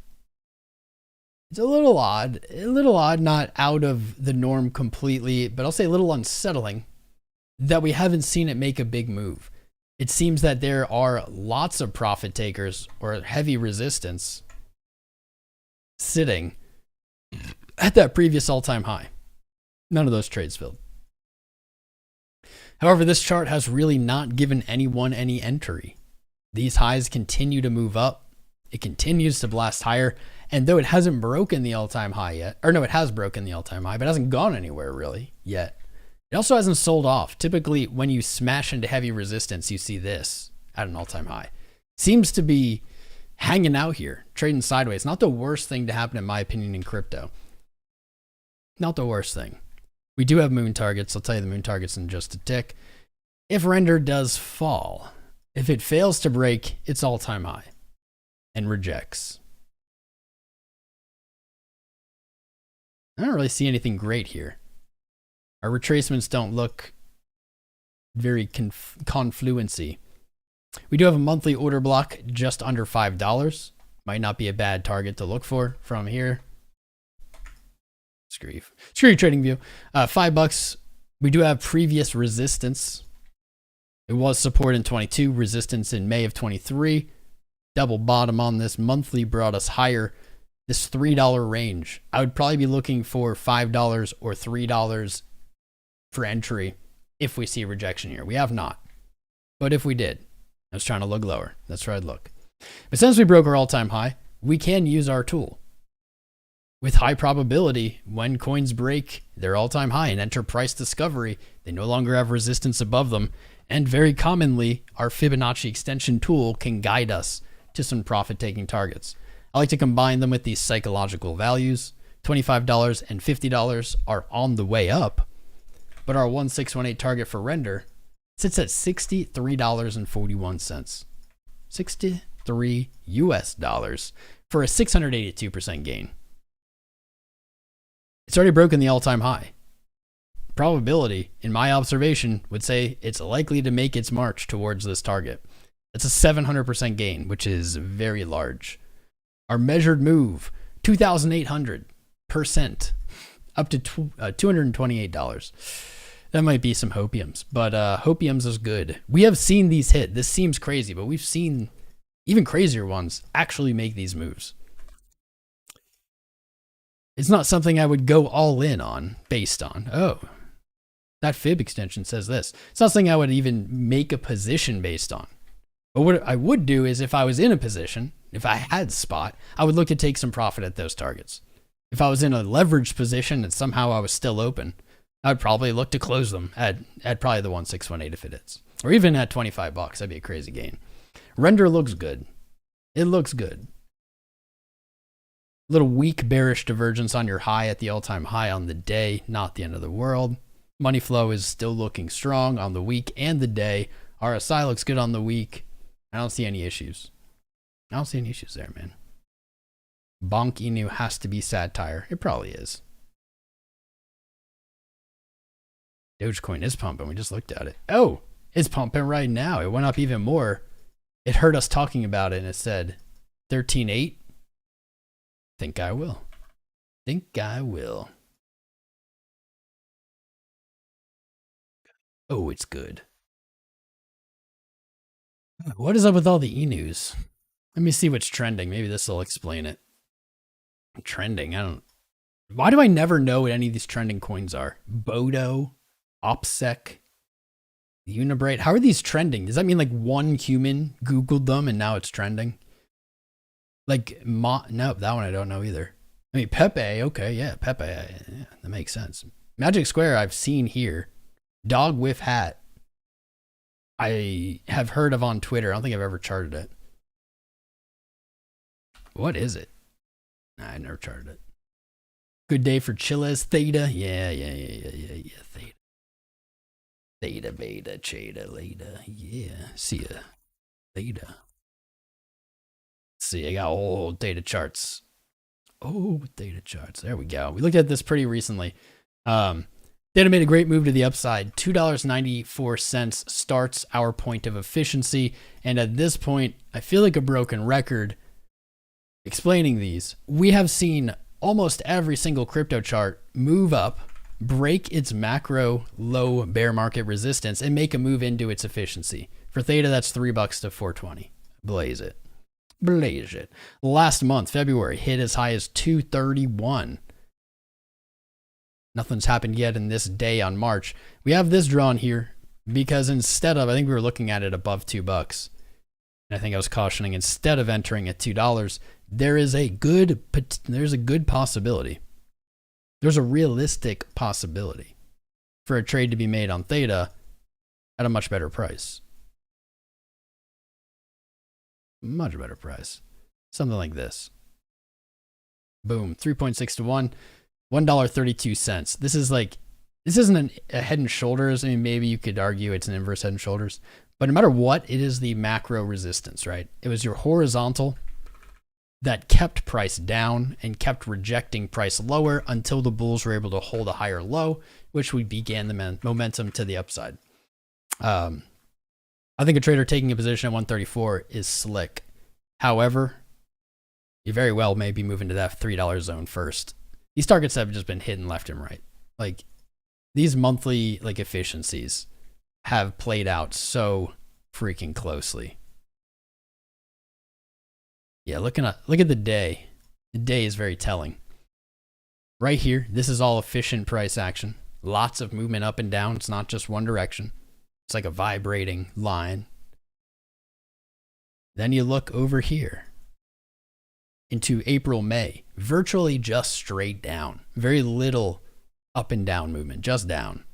It's a little odd, not out of the norm completely, but I'll say a little unsettling that we haven't seen it make a big move. It seems that there are lots of profit takers or heavy resistance sitting at that previous all-time high. None of those trades filled. However, this chart has really not given anyone any entry. These highs continue to move up. It continues to blast higher. And though it hasn't broken the all-time high yet, or no, it has broken the all-time high, but it hasn't gone anywhere really yet. It also hasn't sold off. Typically, when you smash into heavy resistance, you see this at an all-time high. Seems to be hanging out here, trading sideways. Not the worst thing to happen, in my opinion, in crypto. Not the worst thing. We do have moon targets. I'll tell you the moon targets in just a tick. If render does fall, if it fails to break its all-time high and rejects, I don't really see anything great here. Our retracements don't look very confluency. We do have a monthly order block just under $5. Might not be a bad target to look for from here. Screw you, trading view. $5. We do have previous resistance. It was support in 22, resistance in May of 23. Double bottom on this monthly brought us higher. This $3 range, I would probably be looking for $5 or $3 for entry if we see a rejection here. We have not, but if we did, I was trying to look lower. That's where I'd look. But since we broke our all-time high, we can use our tool. With high probability, when coins break their all-time high and enter price discovery, they no longer have resistance above them. And very commonly, our Fibonacci extension tool can guide us to some profit-taking targets. I like to combine them with these psychological values. $25 and $50 are on the way up, but our 1618 target for render sits at $63.41. 63 US dollars for a 682% gain. It's already broken the all-time high. Probability, in my observation, would say it's likely to make its march towards this target. It's a 700% gain, which is very large. Our measured move, 2,800%, up to $228. That might be some hopiums, but hopiums is good. We have seen these hit. This seems crazy, but we've seen even crazier ones actually make these moves. It's not something I would go all in on based on, oh, that fib extension says this. It's not something I would even make a position based on. But what I would do is if I was in a position, if I had spot, I would look to take some profit at those targets. If I was in a leveraged position and somehow I was still open, I'd probably look to close them at probably the 1618 if it is. Or even at $25. That'd be a crazy gain. Render looks good. It looks good. Little weak bearish divergence on your high at the all-time high on the day, not the end of the world. Money flow is still looking strong on the week and the day. RSI looks good on the week. I don't see any issues. I don't see any issues there, man. Bonk Inu has to be satire. It probably is. Dogecoin is pumping. We just looked at it. Oh, it's pumping right now. It went up even more. It heard us talking about it and it said 13.8. Think I will. Think I will. Oh, it's good. What is up with all the e-news? Let me see what's trending. Maybe this will explain it. Trending. Why do I never know what any of these trending coins are? Bodo, OPSEC, Unibright. How are these trending? Does that mean like one human Googled them and now it's trending? Like, no, that one I don't know either. I mean, PEPE. Okay, yeah, PEPE. Yeah, that makes sense. Magic Square I've seen here. Dog with hat. I have heard of on Twitter. I don't think I've ever charted it. What is it? Nah, I never charted it. Good day for Chiles. Theta. Yeah. Theta. Theta, beta, cheta, leta. Yeah. See ya. Theta. Let's see, I got old data charts. Oh, data charts. There we go. We looked at this pretty recently. Theta made a great move to the upside. $2.94 starts our point of efficiency. And at this point, I feel like a broken record explaining these. We have seen almost every single crypto chart move up, break its macro low bear market resistance, and make a move into its efficiency. For Theta, that's $3 to 420. Blaze it. Blaze it. Last month, February, hit as high as 231. Nothing's happened yet in this day on March. We have this drawn here because instead of, I think we were looking at it above $2. And I think I was cautioning, instead of entering at $2, there's a good possibility. There's a realistic possibility for a trade to be made on Theta at a much better price. Much better price. Something like this. Boom. 3.6 to 1. $1.32. This isn't a head and shoulders. I mean, maybe you could argue it's an inverse head and shoulders, but no matter what, it is the macro resistance, right? It was your horizontal that kept price down and kept rejecting price lower until the bulls were able to hold a higher low, which we began the momentum to the upside. I think a trader taking a position at 134 is slick. However, you very well may be moving to that $3 zone first. These targets have just been hidden left and right. Like, these monthly efficiencies have played out so freaking closely. Yeah, look at the day. The day is very telling. Right here, this is all efficient price action. Lots of movement up and down. It's not just one direction. It's like a vibrating line. Then you look over here into April, May, virtually just straight down. Very little up and down movement, just down.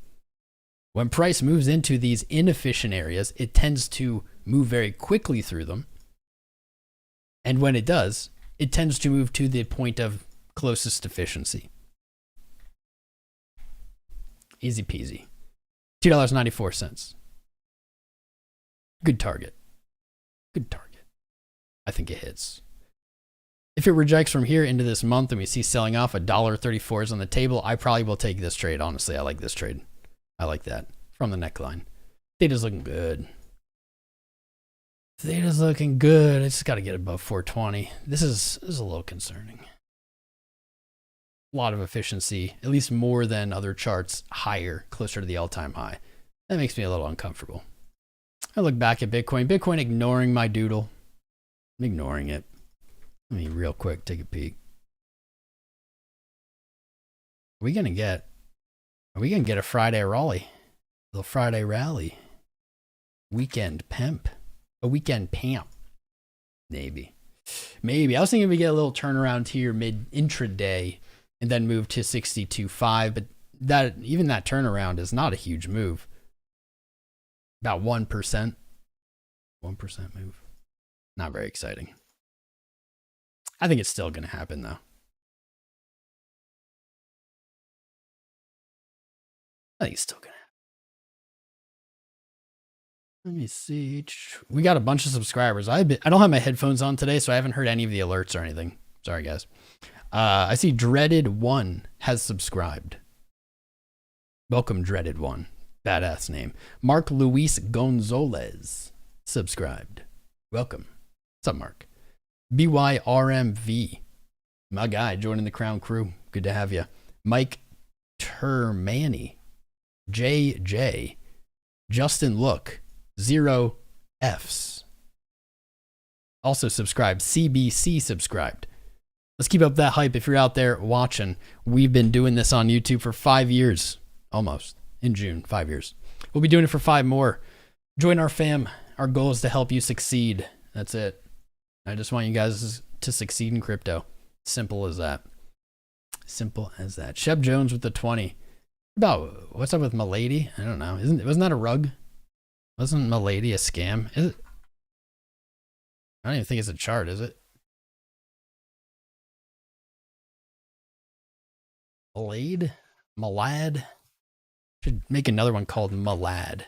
When price moves into these inefficient areas, it tends to move very quickly through them. And when it does, it tends to move to the point of closest efficiency. Easy peasy. $2.94. Good target. Good target. I think it hits. If it rejects from here into this month and we see selling off, $1.34 is on the table, I probably will take this trade. Honestly, I like this trade. I like that. From the neckline. Theta's looking good. Theta's looking good. I just got to get above 420. This is a little concerning. A lot of efficiency, at least more than other charts, higher, closer to the all-time high. That makes me a little uncomfortable. I look back at Bitcoin. Bitcoin ignoring my doodle. I'm ignoring it. Let me real quick take a peek. Are we gonna get a Friday rally? A little Friday rally. Weekend pimp. A weekend pamp. Maybe. I was thinking we get a little turnaround here mid intraday and then move to 62.5, but even that turnaround is not a huge move. About 1%. 1% move. Not very exciting. I think it's still going to happen though. I think it's still going to happen. Let me see. We got a bunch of subscribers. I don't have my headphones on today, so I haven't heard any of the alerts or anything. Sorry, guys. I see Dreaded1 has subscribed. Welcome, Dreaded1. Badass name. Mark Luis Gonzalez subscribed. Welcome. What's up, Mark? BYRMV. My guy joining the Crown Crew. Good to have you. Mike Termani. JJ. Justin Look. 0 Fs. Also subscribed. CBC subscribed. Let's keep up that hype if you're out there watching. We've been doing this on YouTube for 5 years. Almost. In June, 5 years. We'll be doing it for 5 more. Join our fam. Our goal is to help you succeed. That's it. I just want you guys to succeed in crypto. Simple as that. Simple as that. Sheb Jones with the 20. About what's up with Milady? I don't know. Wasn't that a rug? Wasn't Milady a scam? Is it? I don't even think it's a chart, is it? Milady? Milad? Should make another one called Milad.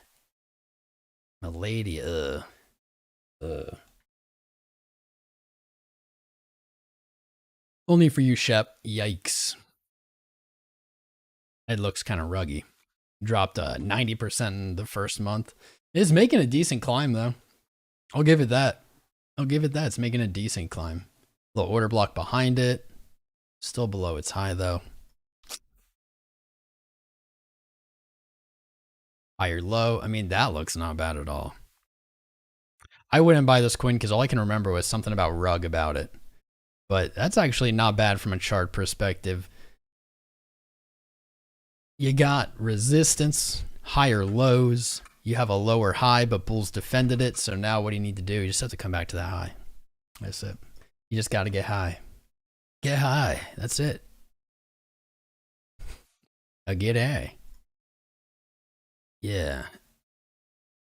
Milady, Only for you, Shep. Yikes. It looks kind of ruggy. Dropped 90% in the first month. It's making a decent climb, though. I'll give it that. I'll give it that. It's making a decent climb. Little order block behind it. Still below its high, though. Higher low. I mean, that looks not bad at all. I wouldn't buy this coin because all I can remember was something about rug about it. But that's actually not bad from a chart perspective. You got resistance, higher lows. You have a lower high, but bulls defended it. So now what do you need to do? You just have to come back to that high. That's it. You just got to get high. Get high. That's it. Get high. Yeah.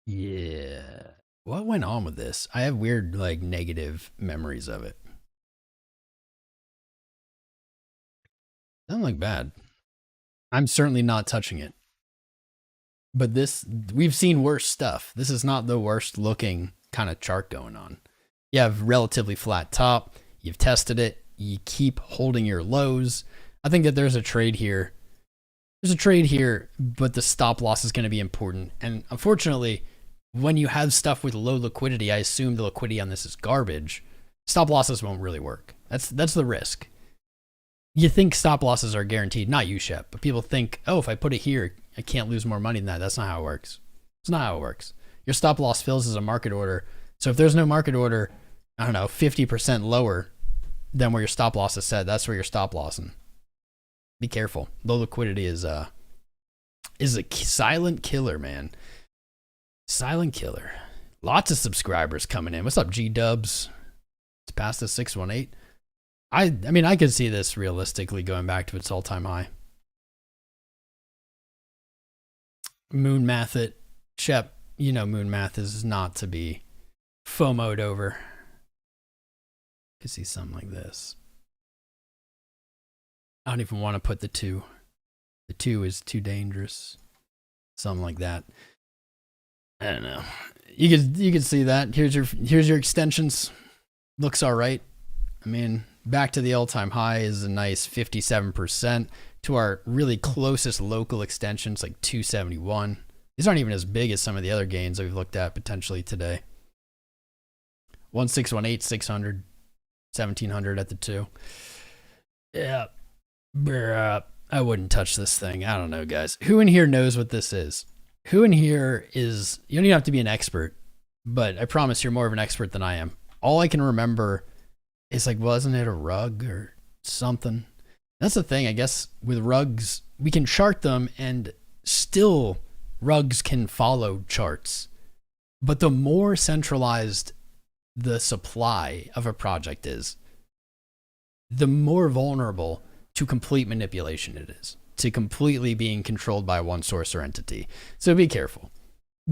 Yeah. What went on with this? I have weird, like, negative memories of it. Doesn't look bad. I'm certainly not touching it. But this, we've seen worse stuff. This is not the worst looking kind of chart going on. You have relatively flat top. You've tested it. You keep holding your lows. I think that there's a trade here. There's a trade here, but the stop loss is going to be important. And unfortunately, when you have stuff with low liquidity, I assume the liquidity on this is garbage. Stop losses won't really work. That's the risk. You think stop losses are guaranteed, not you, Shep, but people think, oh, if I put it here, I can't lose more money than that. That's not how it works. It's not how it works. Your stop loss fills as a market order. So if there's no market order, I don't know, 50% lower than where your stop loss is set, that's where you're stop lossing. Be careful. Low liquidity is a silent killer, man. Silent killer. Lots of subscribers coming in. What's up, G-dubs? It's past the 618. I mean, I could see this realistically going back to its all-time high. Moon math it. Shep, you know moon math is not to be FOMO'd over. Could see something like this. I don't even want to put the 2. The 2 is too dangerous. Something like that. I don't know. You could see that. Here's your extensions. Looks all right. I mean, back to the all-time high is a nice 57%. To our really closest local extensions, like 271. These aren't even as big as some of the other gains that we've looked at potentially today. 1618, 600, 1700 at the 2. Yeah. I wouldn't touch this thing. I don't know, guys. Who in here knows what this is? Who in here is, you don't even have to be an expert, but I promise you're more of an expert than I am. All I can remember is like, wasn't it a rug or something? That's the thing, I guess, with rugs, we can chart them and still rugs can follow charts. But the more centralized the supply of a project is, the more vulnerable to complete manipulation it is, to completely being controlled by one source or entity. So be careful.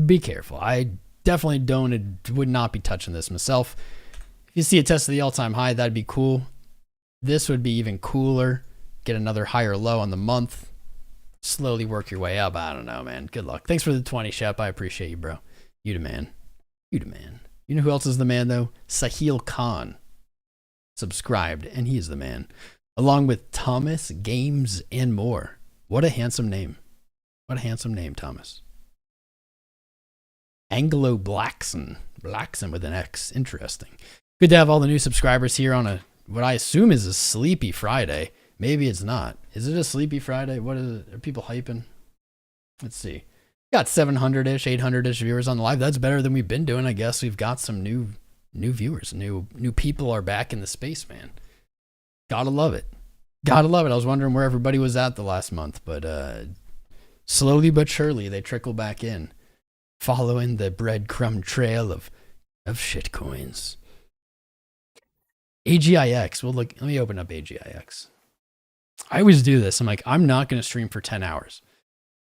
Be careful. I definitely would not be touching this myself. If you see a test of the all-time high, that'd be cool. This would be even cooler. Get another higher low on the month. Slowly work your way up. I don't know, man. Good luck. Thanks for the 20, Shep. I appreciate you, bro. You the man. You the man. You know who else is the man, though? Sahil Khan. Subscribed, and he is the man. Along with Thomas, Games, and more. What a handsome name. What a handsome name, Thomas. Anglo Blackson. Blackson with an X. Interesting. Good to have all the new subscribers here on what I assume is a sleepy Friday. Maybe it's not. Is it a sleepy Friday? What is it? Are people hyping? Let's see. Got 700-ish, 800-ish viewers on the live. That's better than we've been doing. I guess we've got some new viewers. New people are back in the space, man. Gotta love it. Gotta love it. I was wondering where everybody was at the last month, but slowly but surely they trickle back in, following the breadcrumb trail of shitcoins. AGIX. Well, look, let me open up AGIX. I always do this. I'm like, I'm not going to stream for 10 hours.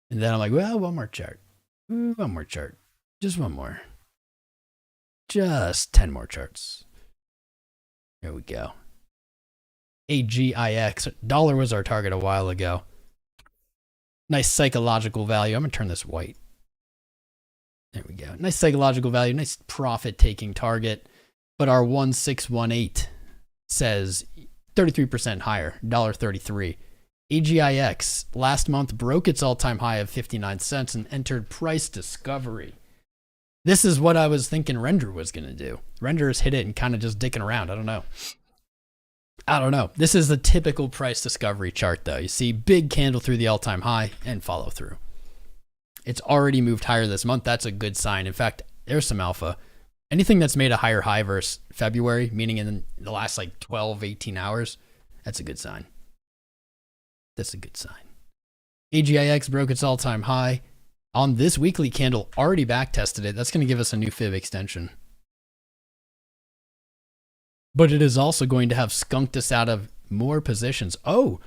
And then I'm like, well, one more chart. One more chart. Just one more. Just 10 more charts. There we go. AGIX. Dollar was our target a while ago. Nice psychological value. I'm going to turn this white. There we go. Nice psychological value. Nice profit-taking target. But our 1618 says 33% higher, $1.33. AGIX last month broke its all-time high of 59 cents and entered price discovery. This is what I was thinking Render was going to do. Render has hit it and kind of just dicking around. I don't know. This is the typical price discovery chart, though. You see big candle through the all-time high and follow through. It's already moved higher this month. That's a good sign. In fact, there's some alpha. Anything that's made a higher high versus February, meaning in the last like 12, 18 hours, that's a good sign. That's a good sign. AGIX broke its all-time high on this weekly candle, already back tested it. That's going to give us a new fib extension. But it is also going to have skunked us out of more positions. Oh.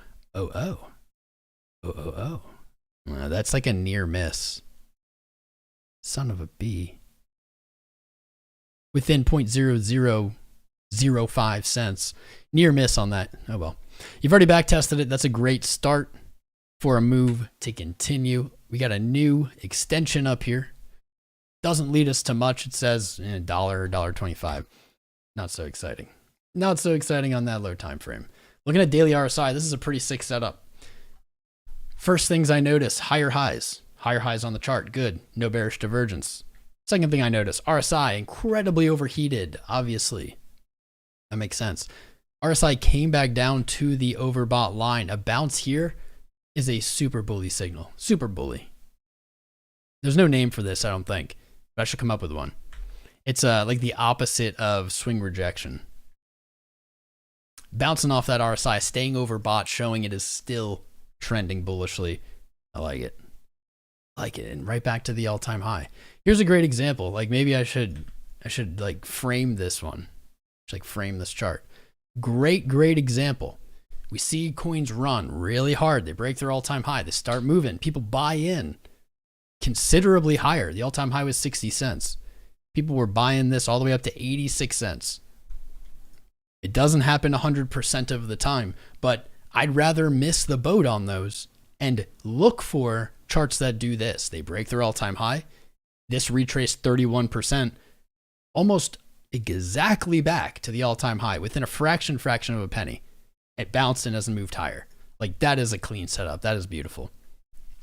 That's like a near miss. Son of a bee. Within 0.0005 cents. Near miss on that. Oh well. You've already back tested it. That's a great start for a move to continue. We got a new extension up here. Doesn't lead us to much. It says $1, $1.25. Not so exciting. Not so exciting on that low time frame. Looking at daily RSI, this is a pretty sick setup. First things I notice, higher highs. Higher highs on the chart. Good. No bearish divergence. Second thing I notice, RSI incredibly overheated, obviously. That makes sense. RSI came back down to the overbought line. A bounce here is a super bully signal. Super bully. There's no name for this, I don't think, but I should come up with one. It's like the opposite of swing rejection. Bouncing off that RSI, staying overbought, showing it is still trending bullishly. I like it. I like it. And right back to the all-time high. Here's a great example. Like maybe I should like frame this one. Like frame this chart. Great example. We see coins run really hard. They break their all-time high. They start moving. People buy in considerably higher. The all-time high was 60 cents. People were buying this all the way up to 86 cents. It doesn't happen 100% of the time, but I'd rather miss the boat on those and look for charts that do this. They break their all-time high. This retraced 31%, almost exactly back to the all-time high within a fraction of a penny. It bounced and hasn't moved higher. Like that is a clean setup. That is beautiful.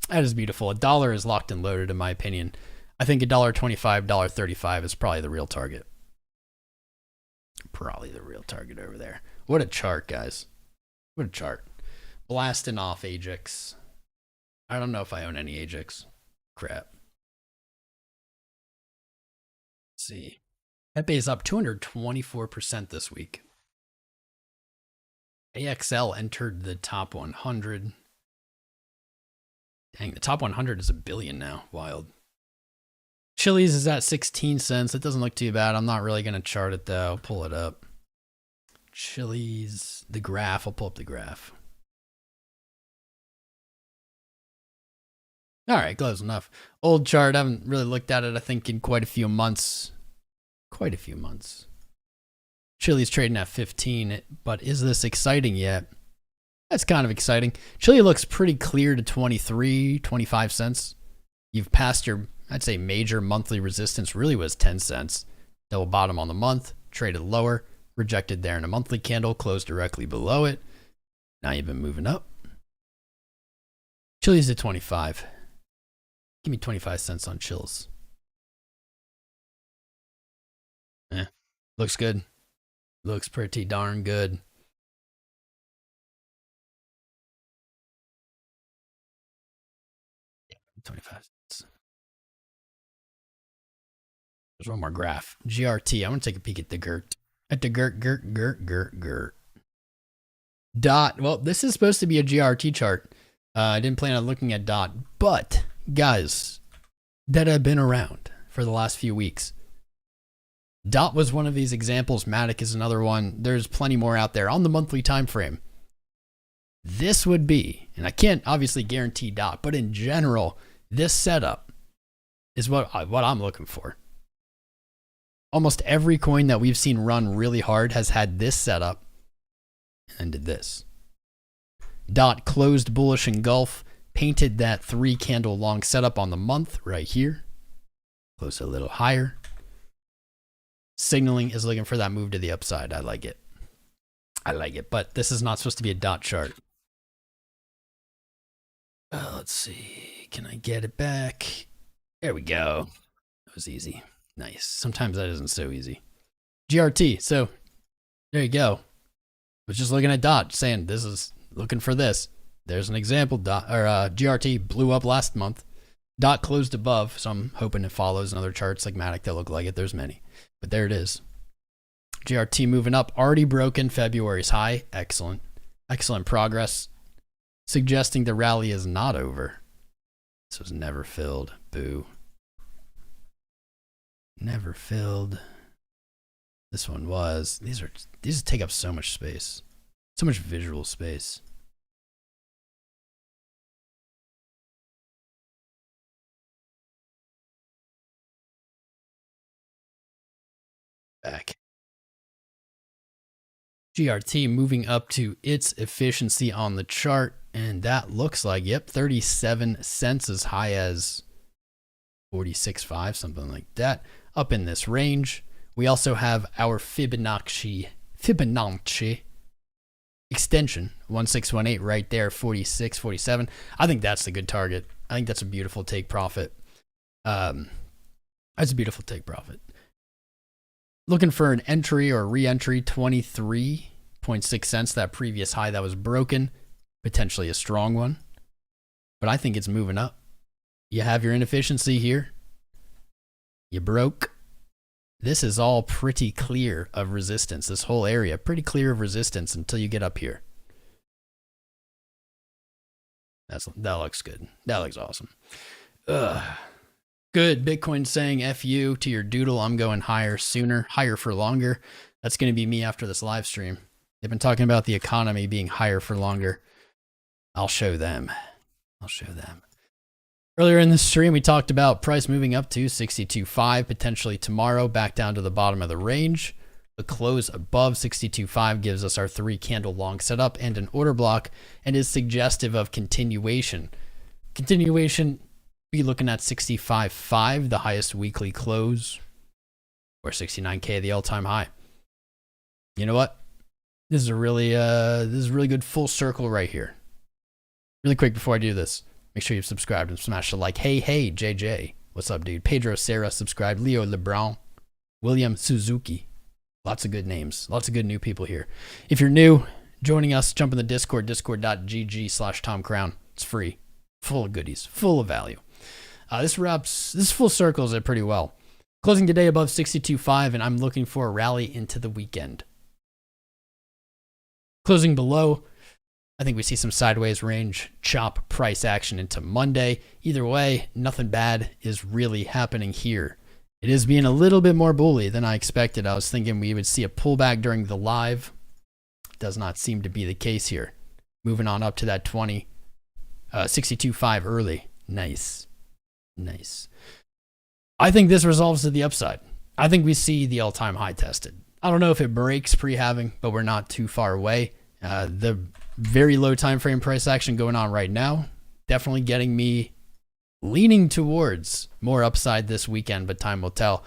That is beautiful. $1 is locked and loaded in my opinion. I think $1.25, $1.35 is probably the real target. Probably the real target over there. What a chart, guys. What a chart. Blasting off AGIX. I don't know if I own any AGIX. Crap. Let's see. PEPE is up 224% this week. AXL entered the top 100. Dang, the top 100 is $1 billion now. Wild. Chili's is at 16 cents. It doesn't look too bad. I'm not really going to chart it though. I'll pull it up. Chili's, the graph. I'll pull up the graph. All right, close enough. Old chart. I haven't really looked at it, I think, in quite a few months. Chili's trading at 15, but is this exciting yet? That's kind of exciting. Chili looks pretty clear to 23, 25 cents. You've passed your, I'd say, major monthly resistance really was 10 cents. Double bottom on the month, traded lower, rejected there in a monthly candle, closed directly below it. Now you've been moving up. Chili's at 25. Give me 25 cents on Chills. Looks good. Looks pretty darn good. $25 cents. There's one more graph. GRT. I want to take a peek at the GERT. At the GERT. Dot. Well, this is supposed to be a GRT chart. I didn't plan on looking at Dot, but guys that have been around for the last few weeks, Dot was one of these examples. Matic is another one. There's plenty more out there on the monthly time frame. This would be, and I can't obviously guarantee Dot, but in general, this setup is what I'm looking for. Almost every coin that we've seen run really hard has had this setup and did this. Dot closed bullish engulf, painted that 3 candle long setup on the month right here. Close a little higher. Signaling is looking for that move to the upside. I like it. I like it, but this is not supposed to be a dot chart. Let's see. Can I get it back? There we go. That was easy. Nice. Sometimes that isn't so easy. GRT. So there you go. Was just looking at dot, saying this is looking for this. There's an example. Dot or GRT blew up last month. Dot closed above, so I'm hoping it follows in other charts like Matic that look like it. There's many, but there it is. GRT moving up, already broken February's high. Excellent, excellent progress, suggesting the rally is not over. This was never filled. Boo. Never filled. This one was. These take up so much space, so much visual space. Back. GRT moving up to its efficiency on the chart, and that looks like, yep, 37 cents, as high as 46.5, something like that, up in this range. We also have our Fibonacci extension, 1618 right there, 46, 47. I think that's the good target. I think that's a beautiful take profit. That's a beautiful take profit. Looking for an entry or re-entry, 23.6 cents, that previous high that was broken, potentially a strong one. But I think it's moving up. You have your inefficiency here. You broke. This is all pretty clear of resistance. This whole area, pretty clear of resistance until you get up here. That looks good. That looks awesome. Ugh. Good. Bitcoin saying F you to your doodle. I'm going higher sooner, higher for longer. That's going to be me after this live stream. They've been talking about the economy being higher for longer. I'll show them. I'll show them. Earlier in the stream, we talked about price moving up to 62.5, potentially tomorrow, back down to the bottom of the range. The close above 62.5 gives us our 3 candle long setup and an order block, and is suggestive of continuation. Continuation, be looking at 65.5, the highest weekly close, or 69K, the all-time high. You know what? This is a really good full circle right here. Really quick before I do this, make sure you've subscribed and smash the like. Hey, JJ. What's up, dude? Pedro Serra subscribed. Leo LeBron. William Suzuki. Lots of good names. Lots of good new people here. If you're new, joining us, jump in the Discord, discord.gg/TomCrown. It's free. Full of goodies. Full of value. This full circles it pretty well. Closing today above 62.5, and I'm looking for a rally into the weekend. Closing below, I think we see some sideways range chop price action into Monday. Either way, nothing bad is really happening here. It is being a little bit more bully than I expected. I was thinking we would see a pullback during the live. Does not seem to be the case here. Moving on up to that 62.5 early. Nice. Nice. I think this resolves to the upside. I think we see the all-time high tested. I don't know if it breaks pre-halving, but we're not too far away. The very low time frame price action going on right now, definitely getting me leaning towards more upside this weekend, but time will tell.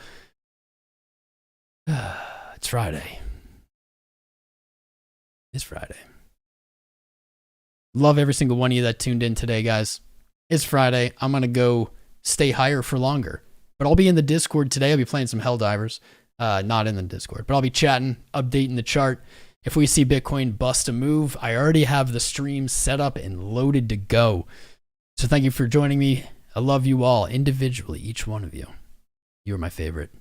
It's Friday. It's Friday. Love every single one of you that tuned in today, guys. It's Friday. I'm going to go stay higher for longer. But I'll be in the Discord today. I'll be playing some Helldivers. Not in the Discord, but I'll be chatting, updating the chart. If we see Bitcoin bust a move, I already have the stream set up and loaded to go. So thank you for joining me. I love you all individually, each one of you. You're my favorite.